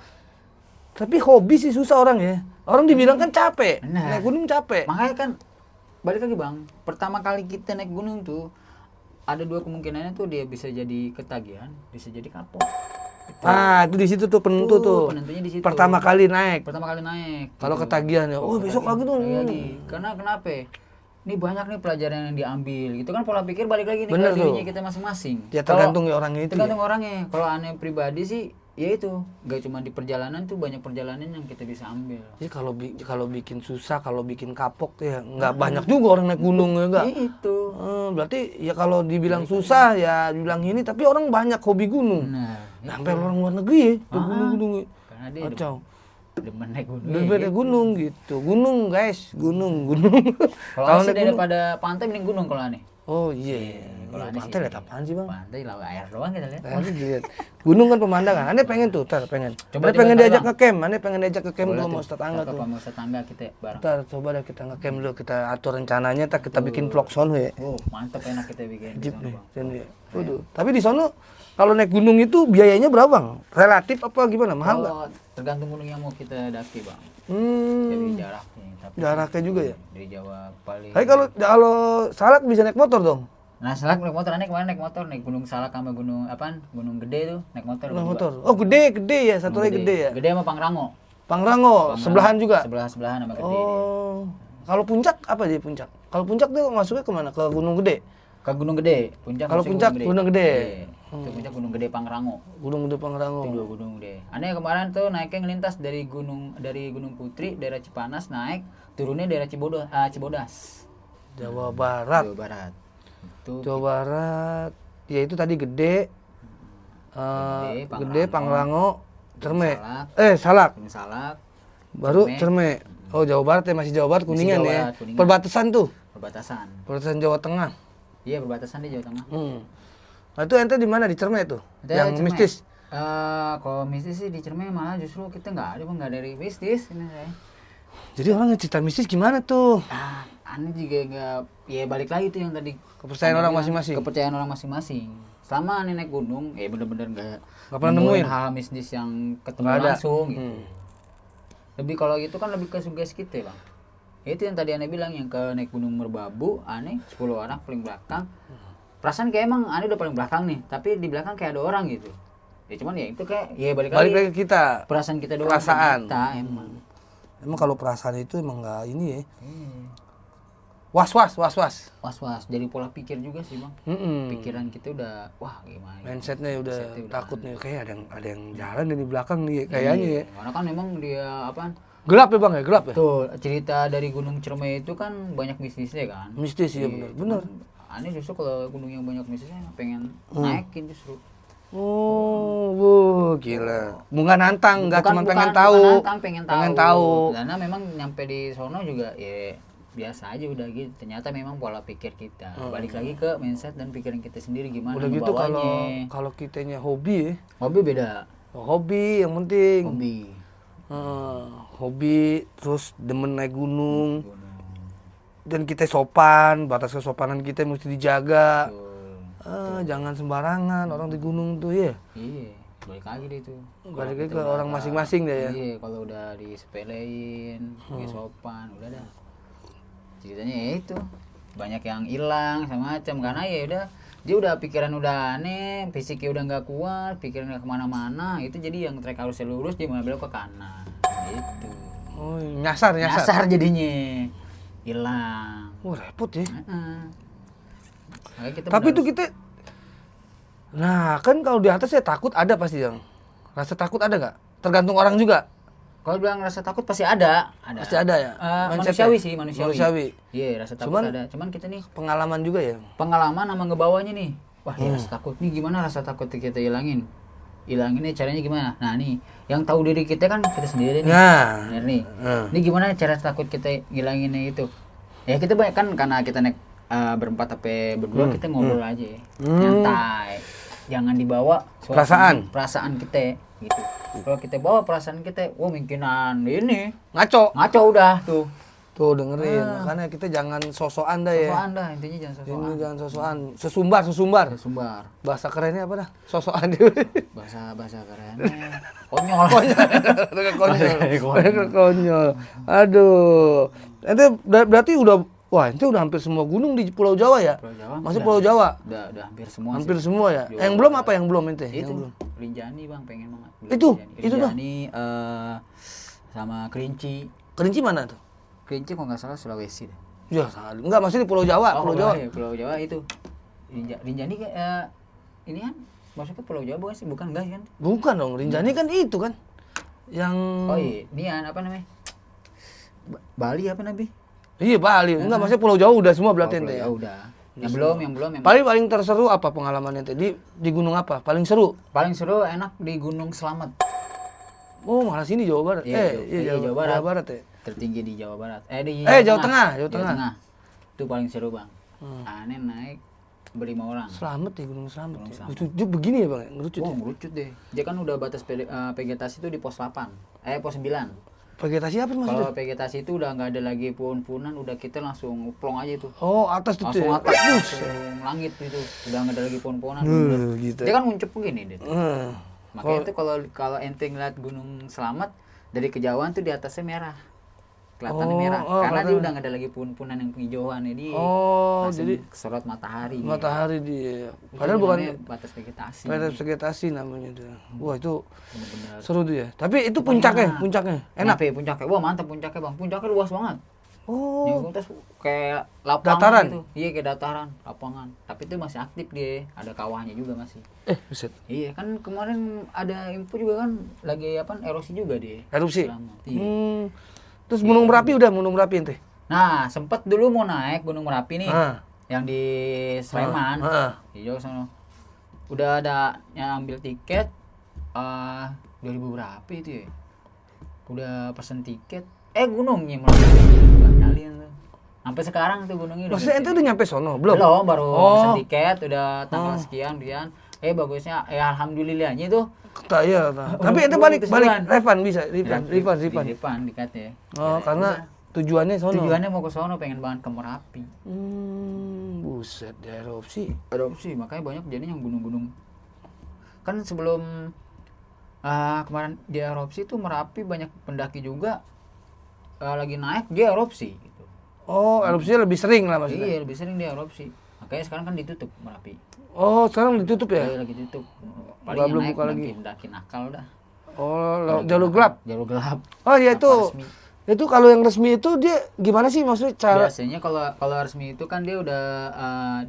Tapi hobi sih susah orang ya. Orang dibilang kan capek, naik gunung capek. Makanya kan balik lagi Bang, pertama kali kita naik gunung tuh ada dua kemungkinannya tuh, dia bisa jadi ketagihan, bisa jadi kapok. Itu di situ tuh penentu tuh. Penentunya di situ. Pertama kali naik. Kalau Gitu. ketagihan ya, besok lagi tuh. Karena kenapa? Ini banyak nih pelajaran yang diambil. Gitu kan pola pikir balik lagi nih Bener ke dirinya tuh. kita masing-masing. Ya tergantung orangnya itu. Tergantung orangnya. Kalau aneh pribadi sih, ya itu, gak cuma di perjalanan tuh, banyak perjalanan yang kita bisa ambil. Ya kalau bikin susah, kalau bikin kapok ya nggak banyak juga orang naik gunung ya enggak. Itu. Berarti ya kalau dibilang susah ya dibilang ini, tapi orang banyak hobi gunung. Sampai orang luar negeri ya, tuh gunung-gunung. Karena dia Kacau. demen naik gunung. Demen naik gunung gitu. Gunung guys, gunung. Kalau aneh daripada pantai mending gunung kalau aneh. Oh iya. Kalau aneh Pantai lihat apaan sih, Bang? Pantai laut air doang kita lihat. Lihat. Gunung kan pemandangan. Aneh pengen tuh, pengen. Coba Aneh pengen dibantu, diajak Bang. ngecamp. Aneh pengen diajak ke camp Boleh dulu tuh. mau tetangga tuh. Mau tetangga kita bareng. Ntar coba deh kita ngecamp dulu, kita atur rencananya, kita bikin vlog sono ya. Oh, mantep, enak kita bikin. di Jeep sono, nih. Bang. Sini ya. Waduh. Tapi di sono kalau naik gunung itu biayanya berapa, Bang? Relatif apa gimana? Mahal nggak? Kalau tergantung gunung yang mau kita daki, Bang. Hmm. Jadi jaraknya. Tapi Jaraknya juga ya. dari Jawa paling. Tapi kalau Salak bisa naik motor dong. Nah, Salak naik motor, aneh kemarin naik motor, naik Gunung Salak sama gunung apaan? Gunung Gede tuh, naik motor. Naik berdua. motor. Oh, gede ya, satu lagi gede ya. Gede sama Pangrango. Pangrango, sebelahan juga. Sebelahan sama Gede. Oh. Kalau puncak apa dia puncak? Kalau puncak tuh masuknya kemana? Ke Gunung Gede. Ke Gunung Gede, puncak. Kalau maksudnya puncak Gunung Gede. Itu puncak Gunung Gede Pangrango. Gunung Gede Pangrango. Itu dua gunung gede. Aneh kemarin tuh naiknya ngelintas dari Gunung Putri, daerah Cipanas naik, turunnya daerah Cibodas. Jawa Barat. Jawa Barat. Itu Jawa Barat. Ya itu tadi Gede. Gede, Pangrango, Cerme. Salak. Gunung Salak, Baru Cerme. Oh, Jawa Barat ya, masih Jawa Barat, Kuningan Jawa ya. Barat, Kuningan. Perbatasan tuh. perbatasan. Jawa Tengah. Iya, perbatasan di Jawa Tengah. Nah, itu ente di mana? Di Cerme tuh? Itu Yang Cerme. mistis. Kalau mistis sih di Cerme malah justru kita nggak dari mistis ini saya. Jadi orang cerita mistis gimana tuh? Aneh juga nggak, ya balik lagi tuh yang tadi. Kepercayaan orang masing-masing. Kepercayaan orang masing-masing. Selama aneh naik gunung, ya bener-bener nggak pernah nemuin hal mistis yang ketemu Nggak ada. langsung gitu. Lebih kalau gitu kan lebih ke sugesti kita, Bang. Itu yang tadi aneh bilang, yang ke naik gunung Merbabu, aneh 10 orang paling belakang. Perasaan kayak emang aneh udah paling belakang nih, tapi di belakang kayak ada orang gitu. Ya cuman ya itu kayak, ya balik lagi ke kita. perasaan kita doang. Perasaan. Kita emang. Emang kalau perasaan itu emang nggak ini ya. Was-was. Was-was, jadi pola pikir juga sih, Bang. Pikiran kita udah, wah gimana. Mindsetnya udah Mindsetnya takut nih, kayak ada yang jalan di belakang nih kayaknya ya. Karena kan memang dia apaan? Gelap ya Bang ya, gelap ya. Tuh, cerita dari Gunung Ciremai itu kan banyak mistisnya kan. Mistis ya, benar. Aneh justru kalau gunung yang banyak mistisnya pengen naikin justru. Oh, gila. Bunga nantang, nggak cuma pengen bukan tahu. nantang, pengen tahu. Karena memang nyampe di sono juga ya biasa aja udah gitu. Ternyata memang pola pikir kita. Balik lagi ke mindset dan pikiran kita sendiri gimana Udah gitu ngebawanya. kalau kitanya hobi ya. Hobi beda. Hobi yang penting. Hobi. Hobi terus demen naik gunung. Dan kita sopan, batas kesopanan kita mesti dijaga. Jangan sembarangan orang di gunung tuh ya. Iya, balik lagi deh itu. Balik lagi ke orang masing-masing deh ya. Iya, kalau udah disepelein, nggak sopan, udah dah. Ceritanya ya itu, banyak yang hilang sama macam karena ya udah dia udah pikiran udah aneh, fisiknya udah nggak kuat, pikiran nggak kemana-mana, itu jadi yang trek harusnya lurus dia malah belok ke kanan, gitu. Oh, nyasar. Jadinya hilang. Wah, repot ya. Makanya kita Tapi itu kita, nah kan kalau di atas ya takut ada pasti yang rasa takut ada nggak? Tergantung orang juga. Kalau bilang rasa takut pasti ada. Pasti ada ya. Manusiawi sih, manusiawi. Iya, rasa takut Cuman ada. Cuman kita nih pengalaman juga ya. pengalaman sama ngebawanya nih. Wah, ya rasa takut nih gimana rasa takut kita hilangin? Hilanginnya caranya gimana? Nah, nih yang tahu diri kita kan kita sendiri nih. Nah, Bener nih. Ini gimana cara takut kita ngilanginnya itu? Ya kita banyak kan karena kita naik berempat sampai berdua kita ngobrol aja. Nyantai. Jangan dibawa perasaan kita gitu. Kalau kita bawa perasaan kita, wah mungkinan ini Ngaco. ngaco udah tuh. Tuh dengerin, makanya kita jangan sosokan dah ya. Sosokan dah, intinya jangan sosokan. Ini jangan sosokan. Sesumbar. Sumbar. Bahasa kerennya apa dah? Sosokan. Bahasa kerennya konyol. Konyol. Aduh. Ente berarti udah hampir semua gunung di Pulau Jawa ya? Pulau Jawa. Masih Pulau Jawa? Udah hampir semua. Hampir sih. semua ya. Jawa. Yang belum apa yang belum ente? Itu Yang belum. Rinjani Bang, pengen banget. Itu tuh. Rinjani sama Kerinci. Kerinci mana tuh? Kerinci kok nggak salah Sulawesi deh. Ya, salah. Enggak, maksudnya Pulau Jawa, Pulau Jawa. Ya, Pulau Jawa itu. Rinjani ini kan masuk ke Pulau Jawa bukan sih? Bukan enggak kan? Bukan dong, Rinjani kan itu kan. Yang Oh iya, ini apa namanya? Bali apa nabi? Iya, Bali. Enggak, maksudnya Pulau Jawa udah semua berarti ente ya. Ya udah. Yang belum yang Paling terseru apa pengalaman ente di gunung apa? Paling seru? paling seru enak di Gunung Slamet. Oh, malah sini Jawa Barat. Iya, Jawa Barat. Ya. Tertinggi di Jawa Barat. Di Jawa Tengah. Itu paling seru, Bang. Aneh naik berlima orang. Selamat ya Gunung Selamat. Itu begini ya, Bang? Ngerucut. Oh, ngerucut deh. Dia kan udah batas vegetasi itu di pos 8. Pos 9. Vegetasi apa maksudnya? Kalau vegetasi itu udah nggak ada lagi pohon-pohonan, udah kita langsung plong aja itu. Oh, atas itu Langsung ya? atas, langsung langit gitu. Udah nggak ada lagi pohon-pohonan. Gitu. Dia kan nguncep begini deh. Makanya itu kalau ente ngeliat Gunung Selamat dari kejauhan tuh di atasnya merah. Kelihatannya merah. Karena dia udah nggak ada lagi pohon-pohonan yang penghijauan ya. Langsung jadi kesorot matahari. matahari dia. Padahal Padahal bukan batas vegetasi. batas vegetasi namanya itu. Wah, itu Bener-bener. seru tuh ya. Tapi itu puncaknya enak. Enak ya puncaknya. Wah mantap puncaknya Bang. Puncaknya luas banget. Oh, Yang atas kayak lapangan dataran? gitu. Iya kayak dataran, lapangan. Tapi itu masih aktif dia. Ada kawahnya juga masih. buset. Iya kan kemarin ada info juga kan lagi erosi juga dia. Erupsi. Selamat. Iya. Terus Gunung Merapi Gunung Merapi ente. Nah, sempat dulu mau naik Gunung Merapi nih. Ah. Yang di Sleman. Di Jauh sana. Udah ada yang ambil tiket 2000 berapa itu ya? Udah pesen tiket. Gunungnya malah batalin tuh. Sampai sekarang tuh gunungnya udah. Maksudnya ente udah nyampe sono belum? Belum, baru pesen tiket udah tanggal sekian. Bagusnya alhamdulillahnya itu. Iya. Tapi ente balik refund bisa, refund. Dikat ya. Karena tujuannya sono. Tujuannya mau ke sono, pengen banget ke Merapi. Buset, erupsi. Erupsi, makanya banyak jadi yang gunung-gunung. Kan sebelum kemarin dia erupsi tuh Merapi banyak pendaki juga lagi naik dia erupsi gitu. Oh, erupsinya lebih sering lah maksudnya. Iya, lebih sering dia erupsi. Makanya sekarang kan ditutup Merapi. Oh, sekarang ditutup ya? Iya, lagi tutup. Nggak, belum naik buka lagi. Daki nakal dah. Oh, jalur gelap. Jalur gelap. Oh, ya itu. Resmi. Itu kalau yang resmi itu dia gimana sih maksudnya cara? Biasanya kalau resmi itu kan dia udah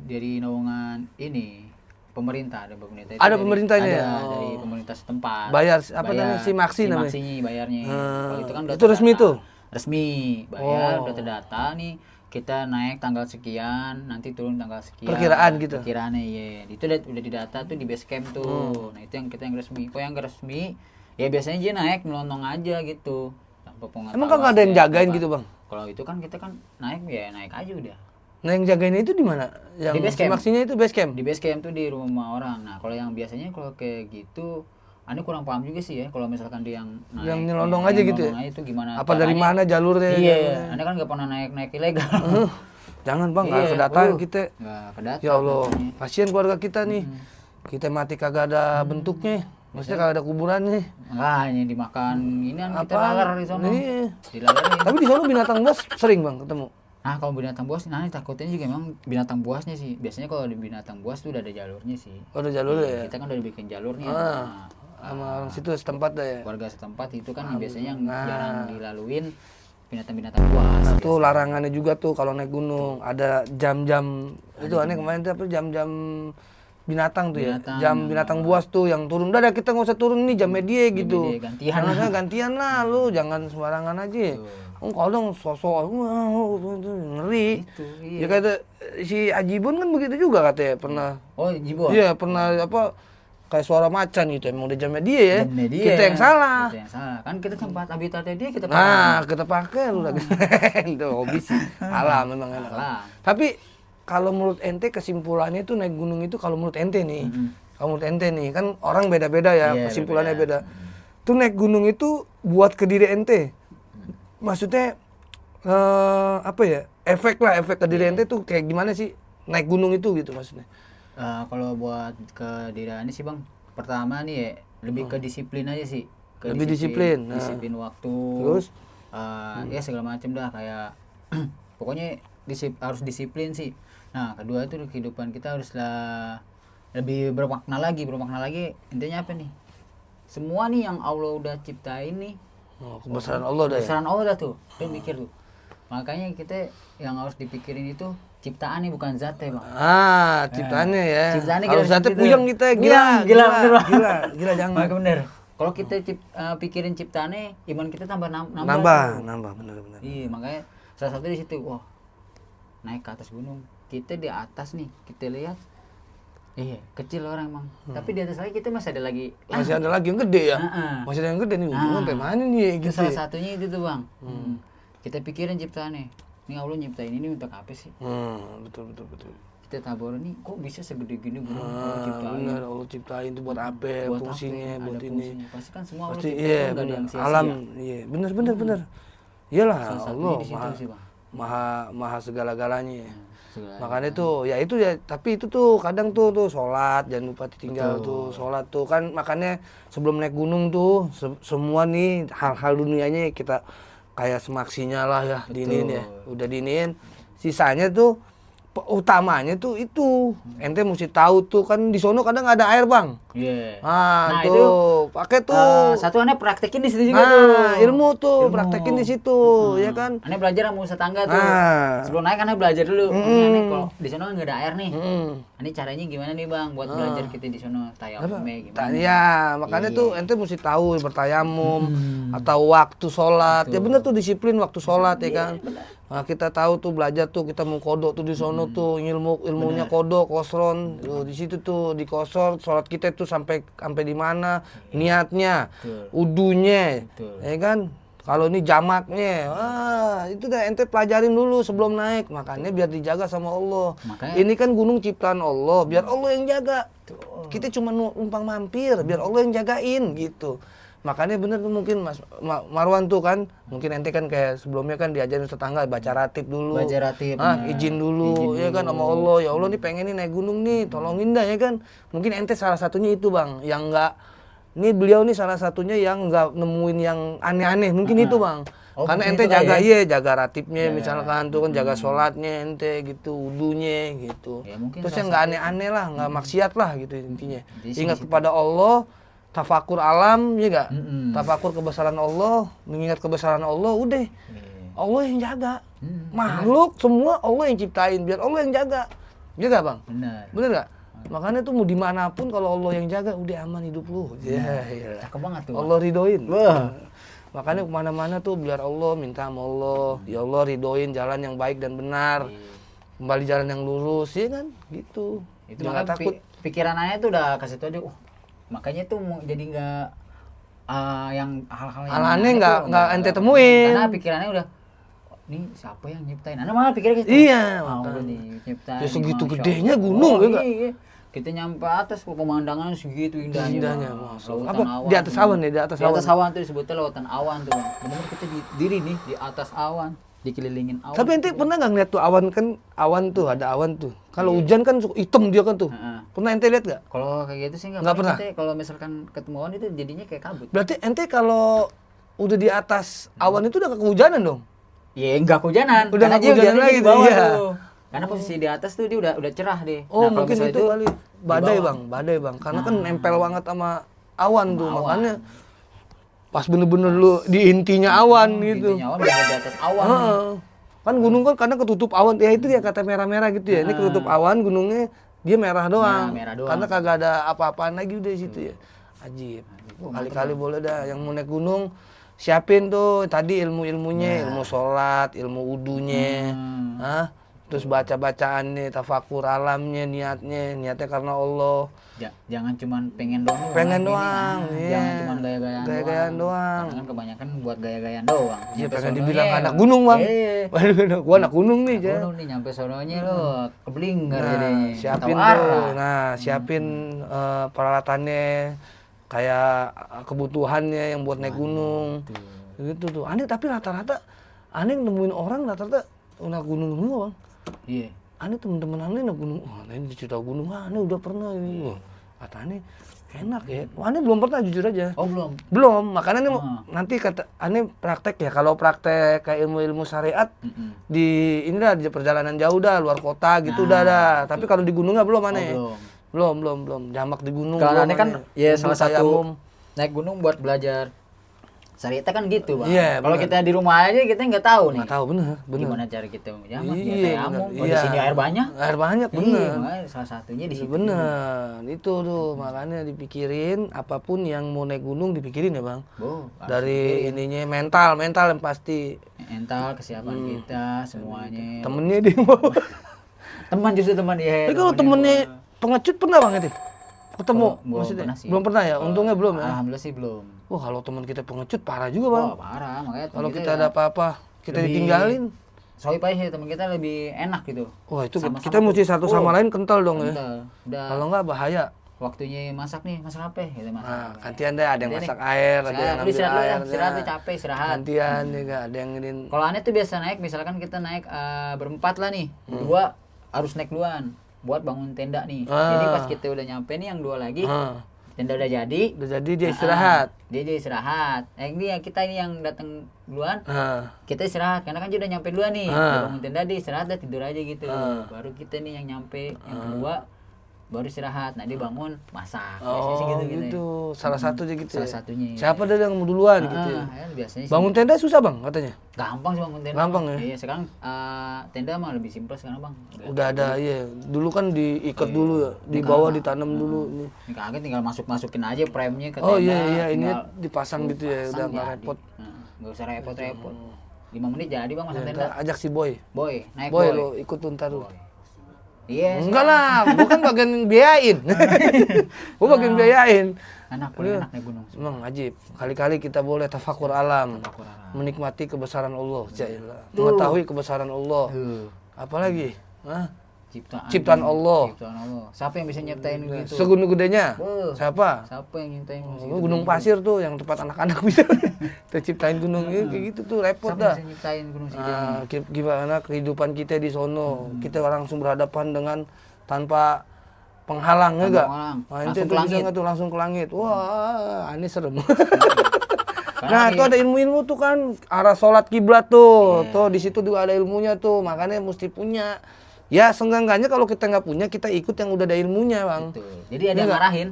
dari naungan ini pemerintah ada pemerintah itu Ada pemerintahnya ya? Dari pemerintah setempat. Bayar apa namanya? Simaksi namanya. Simaksi bayarnya. Kalau itu kan udah itu resmi tuh. Resmi, bayar udah terdata nih. Kita naik tanggal sekian, nanti turun tanggal sekian. Perkiraan gitu. Perkiraannya iya. Itu udah didata tuh di base camp tuh. Nah, itu yang kita yang resmi. Kok yang nggak resmi? Ya biasanya dia naik melonong aja gitu. Tanpa pengetahuan. Emang kagak ada yang jagain gitu, Bang? Kalau itu kan kita kan naik ya naik aja udah. Nah, yang jagain itu di mana? Yang Di base camp. Simaksinya itu base camp. Di base camp tuh di rumah orang. Nah, kalau yang biasanya kalau kayak gitu Ani kurang paham juga sih ya kalau misalkan dia yang naik. Yang nyelondong aja gitu ya? Itu gimana? Apa dari mana jalurnya? Iya, Anda kan nggak pernah naik ilegal. Jangan Bang, nggak kedatangan kita. Nggak kedatangan. Ya Allah, kasihan keluarga kita nih. Kita mati kagak ada bentuknya. Maksudnya kagak ada kuburannya. Enggak, hanya dimakan ini kan kita laler di sono. Iya. Dilalerin. Tapi di sono binatang buas sering Bang ketemu. Nah, kalau binatang buas, nah ini takutnya juga emang binatang buasnya sih. Biasanya kalau di binatang buas tuh udah ada jalurnya sih. Oh, ada jalurnya ya? Kita kan udah dibikin jalurnya. Sama orang situ setempat dah ya. Warga setempat itu kan biasanya yang jarang dilaluin binatang-binatang buas. Nah, tuh larangannya juga tuh kalau naik gunung ada jam-jam itu aneh kemarin tuh apa jam-jam binatang tuh ya. Jam binatang buas tuh yang turun. Udah kita nggak usah turun nih jam media gitu. Gantian. Nah, gantian lah lu, jangan sembarangan aja. Kadang sosok ngeri. Itu, iya. Ya kata si Ajibun kan begitu juga katanya pernah. Oh, Jibon. Iya, pernah apa kayak suara macan gitu emang udah jamnya dia ya. Kita yang salah. Kita yang salah. Kan kita tempat habitatnya dia kita pakai. Nah, kita pakai lu lagi. Itu hobi sih. Salah memang enak. Tapi kalau menurut ente kesimpulannya itu naik gunung itu kalau menurut ente nih. Kalau menurut ente nih kan orang beda-beda ya, kesimpulannya beda. Tuh naik gunung itu buat ke diri ente. Maksudnya apa ya? Efek ke diri ente tuh kayak gimana sih? Naik gunung itu gitu maksudnya. Kalau buat ke diri Ani sih Bang, pertama nih ya lebih ke disiplin aja sih. Lebih disiplin. Nah. Disiplin waktu. Terus? Ya segala macam dah kayak pokoknya harus disiplin sih. Nah kedua itu kehidupan kita haruslah lebih bermakna lagi. Intinya apa nih? Semua nih yang Allah udah ciptain nih. Kebesaran Allah dah. Kebesaran Allah tuh. Dia mikir tuh. Makanya kita yang harus dipikirin itu ciptaan nih bukan zatnya Bang. Ciptaannya ya. Ciptaannya kalau kita zatnya gitu. puyeng kita Gila bener Bang. Gila jangan. Maka bener. Kalau kita pikirin ciptaannya, iman kita tambah nambah. Nambah bener. Iya, makanya salah satu di situ, wah naik ke atas gunung, kita di atas nih, kita lihat, kecil orang emang, tapi di atas lagi kita masih ada lagi yang gede ya, masih ada yang gede nih, sampai mana nih? Itu salah satunya itu tuh Bang, kita pikirin ciptaannya, ini Allah nyiptain ini untuk apa sih? Betul. Kita tabur nih, kok bisa segede gini gunung Allah ciptain? Bener, Allah ciptain itu buat apa? Fungsinya, buat ini. Pasti kan semua Allah ciptain, iya, nggak ada yang sia-sia. Alam, iya, bener. Iyalah, Allah maha segala-galanya. Makanya tuh, tapi itu tuh kadang tuh sholat, jangan lupa ditinggal tuh sholat tuh kan, makanya sebelum naik gunung tuh semua nih hal-hal dunianya kita kayak semaksinya lah ya, diniin ya, udah diniin, sisanya tuh utamanya tuh itu ente mesti tahu tuh kan di sono kadang ada air Bang. Iya. Nah tuh pakai tuh. Satu aneh praktekin di situ juga tuh. Ilmu praktekin di situ, ya kan. Aneh belajar sama ustaz tangga tuh. Sebelum naik aneh belajar dulu. Aneh kalau di sono nggak ada air nih. Aneh caranya gimana nih Bang buat belajar kita di sono tayamumnya gimana? Ya makanya tuh ente mesti tahu bertayamum atau waktu sholat. Ya bener tuh disiplin waktu sholat ya kan. Nah, kita tahu tuh belajar tuh kita mau kodok tuh di sono tuh ilmunya kodok kosron di situ tuh di kosor sholat kita tuh sampai di mana niatnya udunya ya kan kalau ini jamaknya itu dah ente pelajarin dulu sebelum naik makanya biar dijaga sama Allah ini kan gunung ciptaan Allah biar Allah yang jaga kita cuma numpang mampir biar Allah yang jagain gitu. Makanya bener tuh mungkin Mas Marwan tuh kan mungkin ente kan kayak sebelumnya kan diajarin tetangga baca ratib dulu. Izin dulu ya kan sama Allah. Ya Allah nih pengen nih naik gunung nih, tolongin dah ya kan. Mungkin ente salah satunya itu Bang, yang enggak nih beliau nih salah satunya yang enggak nemuin yang aneh-aneh. Mungkin itu Bang. Karena ente jaga jaga ratibnya misalkan tuh kan jaga sholatnya ente gitu, wudunya gitu. Terus yang enggak aneh-aneh lah, enggak maksiat lah gitu intinya. Ingat kepada Allah. Tafakur alam, ya gak? Tafakur kebesaran Allah, mengingat kebesaran Allah, udah. Allah yang jaga. Makhluk semua Allah yang ciptain, biar Allah yang jaga. Ya gak Bang? Bener gak? Makanya tuh mau dimanapun kalau Allah yang jaga, udah aman hidup lu. Cakep banget tuh. Allah ridoin. Makanya kemana-mana tuh biar Allah minta sama Allah. Ya Allah ridoin jalan yang baik dan benar. Kembali jalan yang lurus, ya kan? Gitu. Itu jangan takut. Pikiran Aya tuh udah kasih tau aja, makanya tuh jadi nggak yang hal-hal yang aneh nggak ente temuin karena pikirannya udah nih siapa yang nyiptain anak malah pikirnya gitu udah nih nyiptain ya segitu gedenya gunung ya iya. Kita nyampe atas pemandangan segitu indahnya apa awan, di atas awan ya di atas awan tuh disebutnya lautan awan tuh benar kita diri nih di atas awan dikelilingin awan. Tapi ente pernah nggak ngeliat tuh awan kan ada awan tuh. Kalau hujan kan hitam dia kan tuh. Pernah ente lihat nggak? Kalau kayak gitu sih nggak pernah. Kalau misalkan ketemu awan itu jadinya kayak kabut. Berarti ente kalau udah di atas awan itu udah kehujanan dong? Iya nggak kehujanan. Udah nggak kehujanan lagi di bawah tuh. Karena posisi di atas tuh dia udah cerah deh. Mungkin itu kali badai bang. Karena kan nempel banget sama awan tuh makanya. Pas bener-bener lu di intinya awan gitu. Intinya awan berada di atas awan. Kan gunung kan karena ketutup awan. Ya itu dia kata merah-merah gitu ya. Ini ketutup awan gunungnya dia merah doang. Merah doang. Karena kagak ada apa-apaan lagi udah di situ ya. Ajib. Kali-kali boleh dah yang mau naik gunung siapin tuh tadi ilmu-ilmunya, ilmu sholat, ilmu wudunya. Terus baca-bacaannya, tafakur alamnya, niatnya karena Allah. Jangan cuma pengen doang. Jangan cuma gaya-gayaan doang. Karena kan kebanyakan buat gaya-gayaan doang. Iya pengen dibilang anak gunung Bang. Gua anak gunung nih. Gunung nih nyampe sononya lo keblinger jadinya. Siapin tuh. Siapin peralatannya. kayak kebutuhannya yang buat naik gunung. Gitu tuh. Aneh tapi rata-rata aneh nemuin orang rata-rata naik gunung semua, Bang. Iya. Aneh teman-teman aneh naik gunung. Oh, ini cerita gunung aneh udah pernah ini. Wah, kata aneh enak ya. Wah, aneh belum pernah jujur aja. Oh, belum. Belum, makanya nih nanti kata aneh praktek ya. Kalau praktek kayak ilmu-ilmu syariat di inilah di perjalanan jauh dah, luar kota gitu dah. Tapi kalau di gunungnya belum aneh. Belum. Jamak di gunung. Kalau aneh kan ya salah satu tayamum. naik gunung buat belajar syariat kan gitu, Bang. Iya, kalau bener. kita di rumah aja kita nggak tahu nih. Nggak tahu bener. Gimana cara kita menjamak, Iya, tayamum. bener. Oh, di Iya. sini air banyak. Air banyak, Iya, bener. makanya salah satunya di situ. Bener, itu tuh makanya dipikirin apapun yang mau naik gunung dipikirin ya Bang. Dari ininya mental yang pasti. Mental, kesiapan kita, semuanya. Temennya dia mau. Teman justru teman ya. Tapi kalau temennya pengecut pernah Bang itu? Ketemu Belum maksudnya? pernah sih. Belum pernah ya? Untungnya belum ya? Alhamdulillah sih belum. Wah kalau teman kita pengecut parah juga Bang. Wah, parah. Makanya Kalau kita ada apa-apa kita lebih ditinggalin. Soalnya sih teman kita lebih enak gitu. Wah itu Sama-sama kita mesti satu sama lain kental dong ya. Udah Kalau nggak bahaya. waktunya masak nih, masak apa gitu, masak. Nah, gantian deh, ada yang masak air, ada yang ambil air. Istirahat tuh capek, istirahat. Gantian juga, ada yang nginin. Kalau aneh tuh biasa naik, misalkan kita naik berempat lah nih, dua harus naik duluan buat bangun tenda nih. Jadi pas kita udah nyampe nih yang dua lagi, tenda udah jadi dia istirahat. Dia istirahat. Ini kita ini yang datang duluan, kita istirahat karena kan dia udah nyampe duluan nih. Dia bangun tenda, dia istirahat, dia tidur aja gitu. Baru kita nih yang nyampe yang kedua baru istirahat. Nah dia bangun masak. Biasanya gitu. Salah satu aja gitu. Salah satunya. Siapa dia yang mau duluan gitu ya? Biasanya sih. Bangun tenda susah Bang katanya. Gampang sih bangun tenda. Gampang ya? Iya, sekarang tenda mah lebih simpel sekarang, Bang. Udah ada, iya. Dulu kan diikat dulu ya, di bawah ditanam dulu. Ini kaget tinggal masukin aja premnya ke tenda. Oh iya, ini dipasang gitu ya, udah nggak repot. Nggak usah repot-repot. 5 menit jadi Bang masang tenda. Ajak si Boy. Boy, naik Boy. Boy. Lo ikut tuh ntar lu. Iya. Enggak lah, gua kan bagian biayain. Gua bagian biayain. Enak naik gunung. Emang ajib. Kali-kali kita boleh tafakur alam. Menikmati kebesaran Allah. Mengetahui kebesaran Allah. Apalagi? Ciptaan Allah. Siapa yang bisa nyiptain gitu? Segunung gedenya. Siapa? Siapa yang nyiptain gunung pasir tuh yang tempat anak-anak bisa. Kita ciptain gunung kayak gitu tuh repot dah. Siapa bisa nyiptain gunung segini? Gimana kehidupan kita di sono? Kita langsung berhadapan dengan tanpa penghalang ya enggak? Langsung ke langit. Tuh langsung ke langit. Wah, ini serem. Nah, itu ada ilmu-ilmu tuh kan arah sholat kiblat tuh. Tuh di situ juga ada ilmunya tuh. Makanya mesti punya. Ya seenggak-enggaknya kalau kita nggak punya, kita ikut yang udah ada ilmunya, Bang. Betul. Jadi ada yang ngarahin.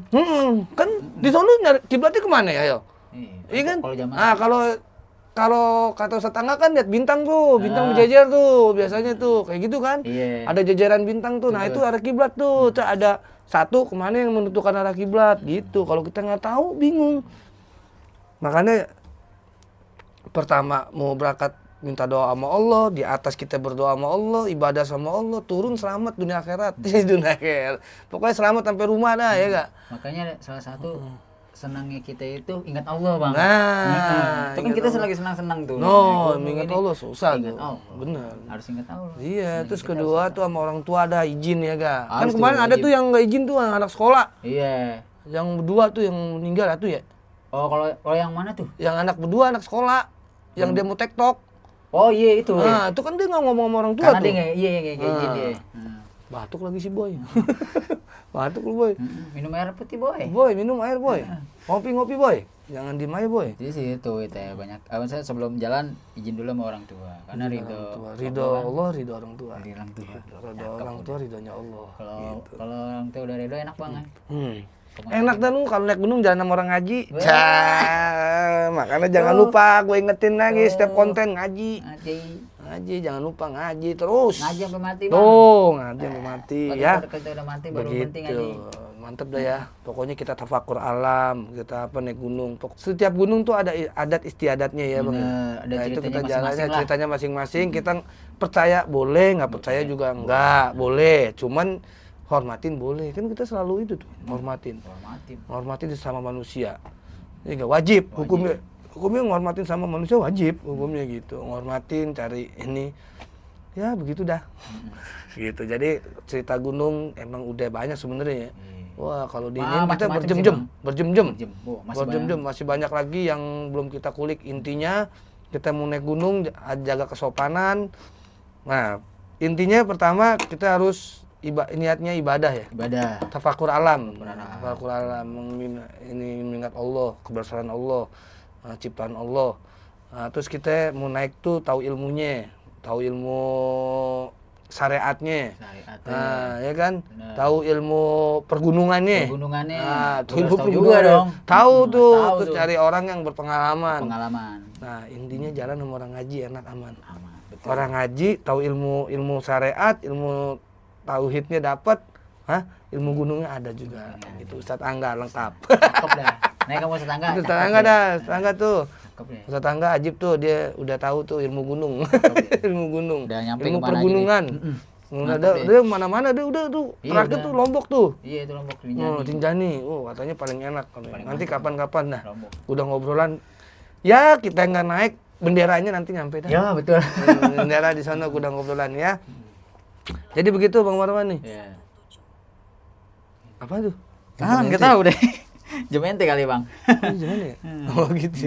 Kan di sono nyari kiblatnya kemana ya, yo? Iya kan? Kalau kata tetangga kan lihat bintang tuh, bintang berjejer tuh, biasanya tuh kayak gitu kan? Iya. Ada jajaran bintang tuh. Nah, itu arah kiblat tuh. Ada satu kemana yang menentukan arah kiblat gitu. Kalau kita nggak tahu, bingung. Makanya pertama mau berangkat minta doa sama Allah, di atas kita berdoa sama Allah, ibadah sama Allah, turun selamat dunia akhirat. Dunia akhirat. Pokoknya selamat sampai rumah dah, ya enggak? Makanya salah satu senangnya kita itu ingat Allah, Bang. Nah, itu kan kita lagi senang-senang tuh. Ingat Allah susah tuh. Bener. Harus ingat Allah. Iya, terus kedua tuh sama orang tua ada izin ya, Kak. Kan kemarin ada tuh yang nggak izin tuh anak sekolah. Iya. Yang berdua tuh yang meninggal tuh ya. Oh, kalau yang mana tuh? Yang anak berdua anak sekolah. Yang dia mau TikTok. Oh iya itu. Nah, itu kan dia nggak ngomong sama orang tua karena tuh. Karena dia kayak izin dia. Batuk lagi si Boy. Batuk lu Boy. Minum air putih Boy. Boy minum air Boy. Ngopi Boy. Jangan diem aja Boy. Jadi sih itu banyak. Saya sebelum jalan izin dulu sama orang tua. Karena ridho Allah, ridho orang tua. Ridho orang tua, ridhonya Allah. Kalau orang tua udah ridho enak banget. Enak dah lu kalau naik gunung jangan sama orang ngaji. Makanya jangan lupa gue ingetin lagi setiap konten ngaji. Ngaji jangan lupa ngaji terus. Ngaji sampai mati, Bang. Ngaji sampai mati ya. Kita udah mati baru berhenti ngaji. Mantep dah ya. Pokoknya kita tafakur alam, kita naik gunung. Setiap gunung tuh ada adat istiadatnya ya, Bang. Ada itu kita jalannya ceritanya masing-masing. Kita percaya boleh, nggak percaya juga enggak boleh. Cuman hormatin boleh, kan kita selalu itu tuh hormatin sama manusia. Ini enggak wajib. Hukumnya menghormatin sama manusia wajib hukumnya gitu. Menghormatin, cari ini. Ya begitu dah. Gitu. Jadi cerita gunung emang udah banyak sebenarnya ya. Wah, kalau di Wah, ini kita macam-macam sih, berjam-jam, Bang. berjam-jam. Jam. Oh, Berjam-jam, masih banyak lagi yang belum kita kulik. Intinya kita mau naik gunung, jaga kesopanan. Nah, intinya pertama kita harus niatnya ibadah ya. ibadah. Tafakur alam. Tafakur alam, ini mengingat Allah, kebesaran Allah, ciptaan Allah. Nah, terus kita mau naik tuh tahu ilmunya, tahu ilmu syariatnya. Nah, ya kan? Benar. Tahu ilmu pergunungannya. Pergunungannya. Nah, Terus ilmu tahu juga pergunungan dong. Tahu tuh, Tahu terus tuh. cari orang yang berpengalaman. Pengalaman. Nah, intinya jalan sama orang ngaji enak aman. Aman. Betul. Orang ngaji tahu ilmu syariat, ilmu tauhidnya dapat, ilmu gunungnya ada juga. Gitu. Ustadz Angga lengkap. Cakep dah. Naik kamu tetangga. Ustadz Angga dah, Ustadz Angga tuh. Cakep deh. Ustadz Angga Ajib tuh, dia udah tahu tuh ilmu gunung. ilmu gunung. Udah nyampe ilmu kemana aja pergunungan. Dia mana-mana dia tuh. Iya, Terakhir udah. tuh Lombok tuh. Iya, itu Lombok Oh, Rinjani. Tinjani. Oh, katanya paling enak. Nanti kapan-kapan dah. Lombok. Udah ngobrolan. Ya, kita nggak naik, benderanya nanti nyampe dah. Ya, betul. Bendera di sana udah ngobrolan ya. Jadi begitu Bang Marwan nih. Iya. Apa tuh? Enggak tahu deh. Jam ente kali, Bang. Ini gimana ya? Oh gitu.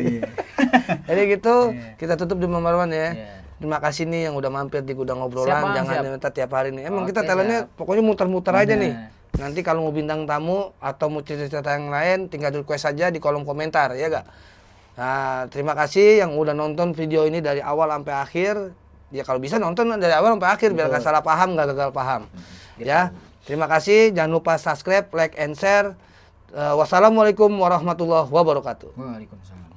Jadi gitu, kita tutup di Bang Marwan ya. Iya. Terima kasih nih yang udah mampir di Gudang Ngobrolan. Siap, Bang, Jangan siap. minta tiap hari nih. Emang Oke, kita talentnya siap. pokoknya muter-muter aja Bener. nih. Nanti kalau mau bintang tamu atau mau cerita-cerita yang lain, tinggal request aja di kolom komentar, ya gak? Nah, terima kasih yang udah nonton video ini dari awal sampai akhir. Ya kalau bisa nonton dari awal sampai akhir biar gak salah paham, gak gagal paham. Ya, terima kasih. Jangan lupa subscribe, like, and share. Wassalamualaikum warahmatullahi wabarakatuh. Waalaikumsalam.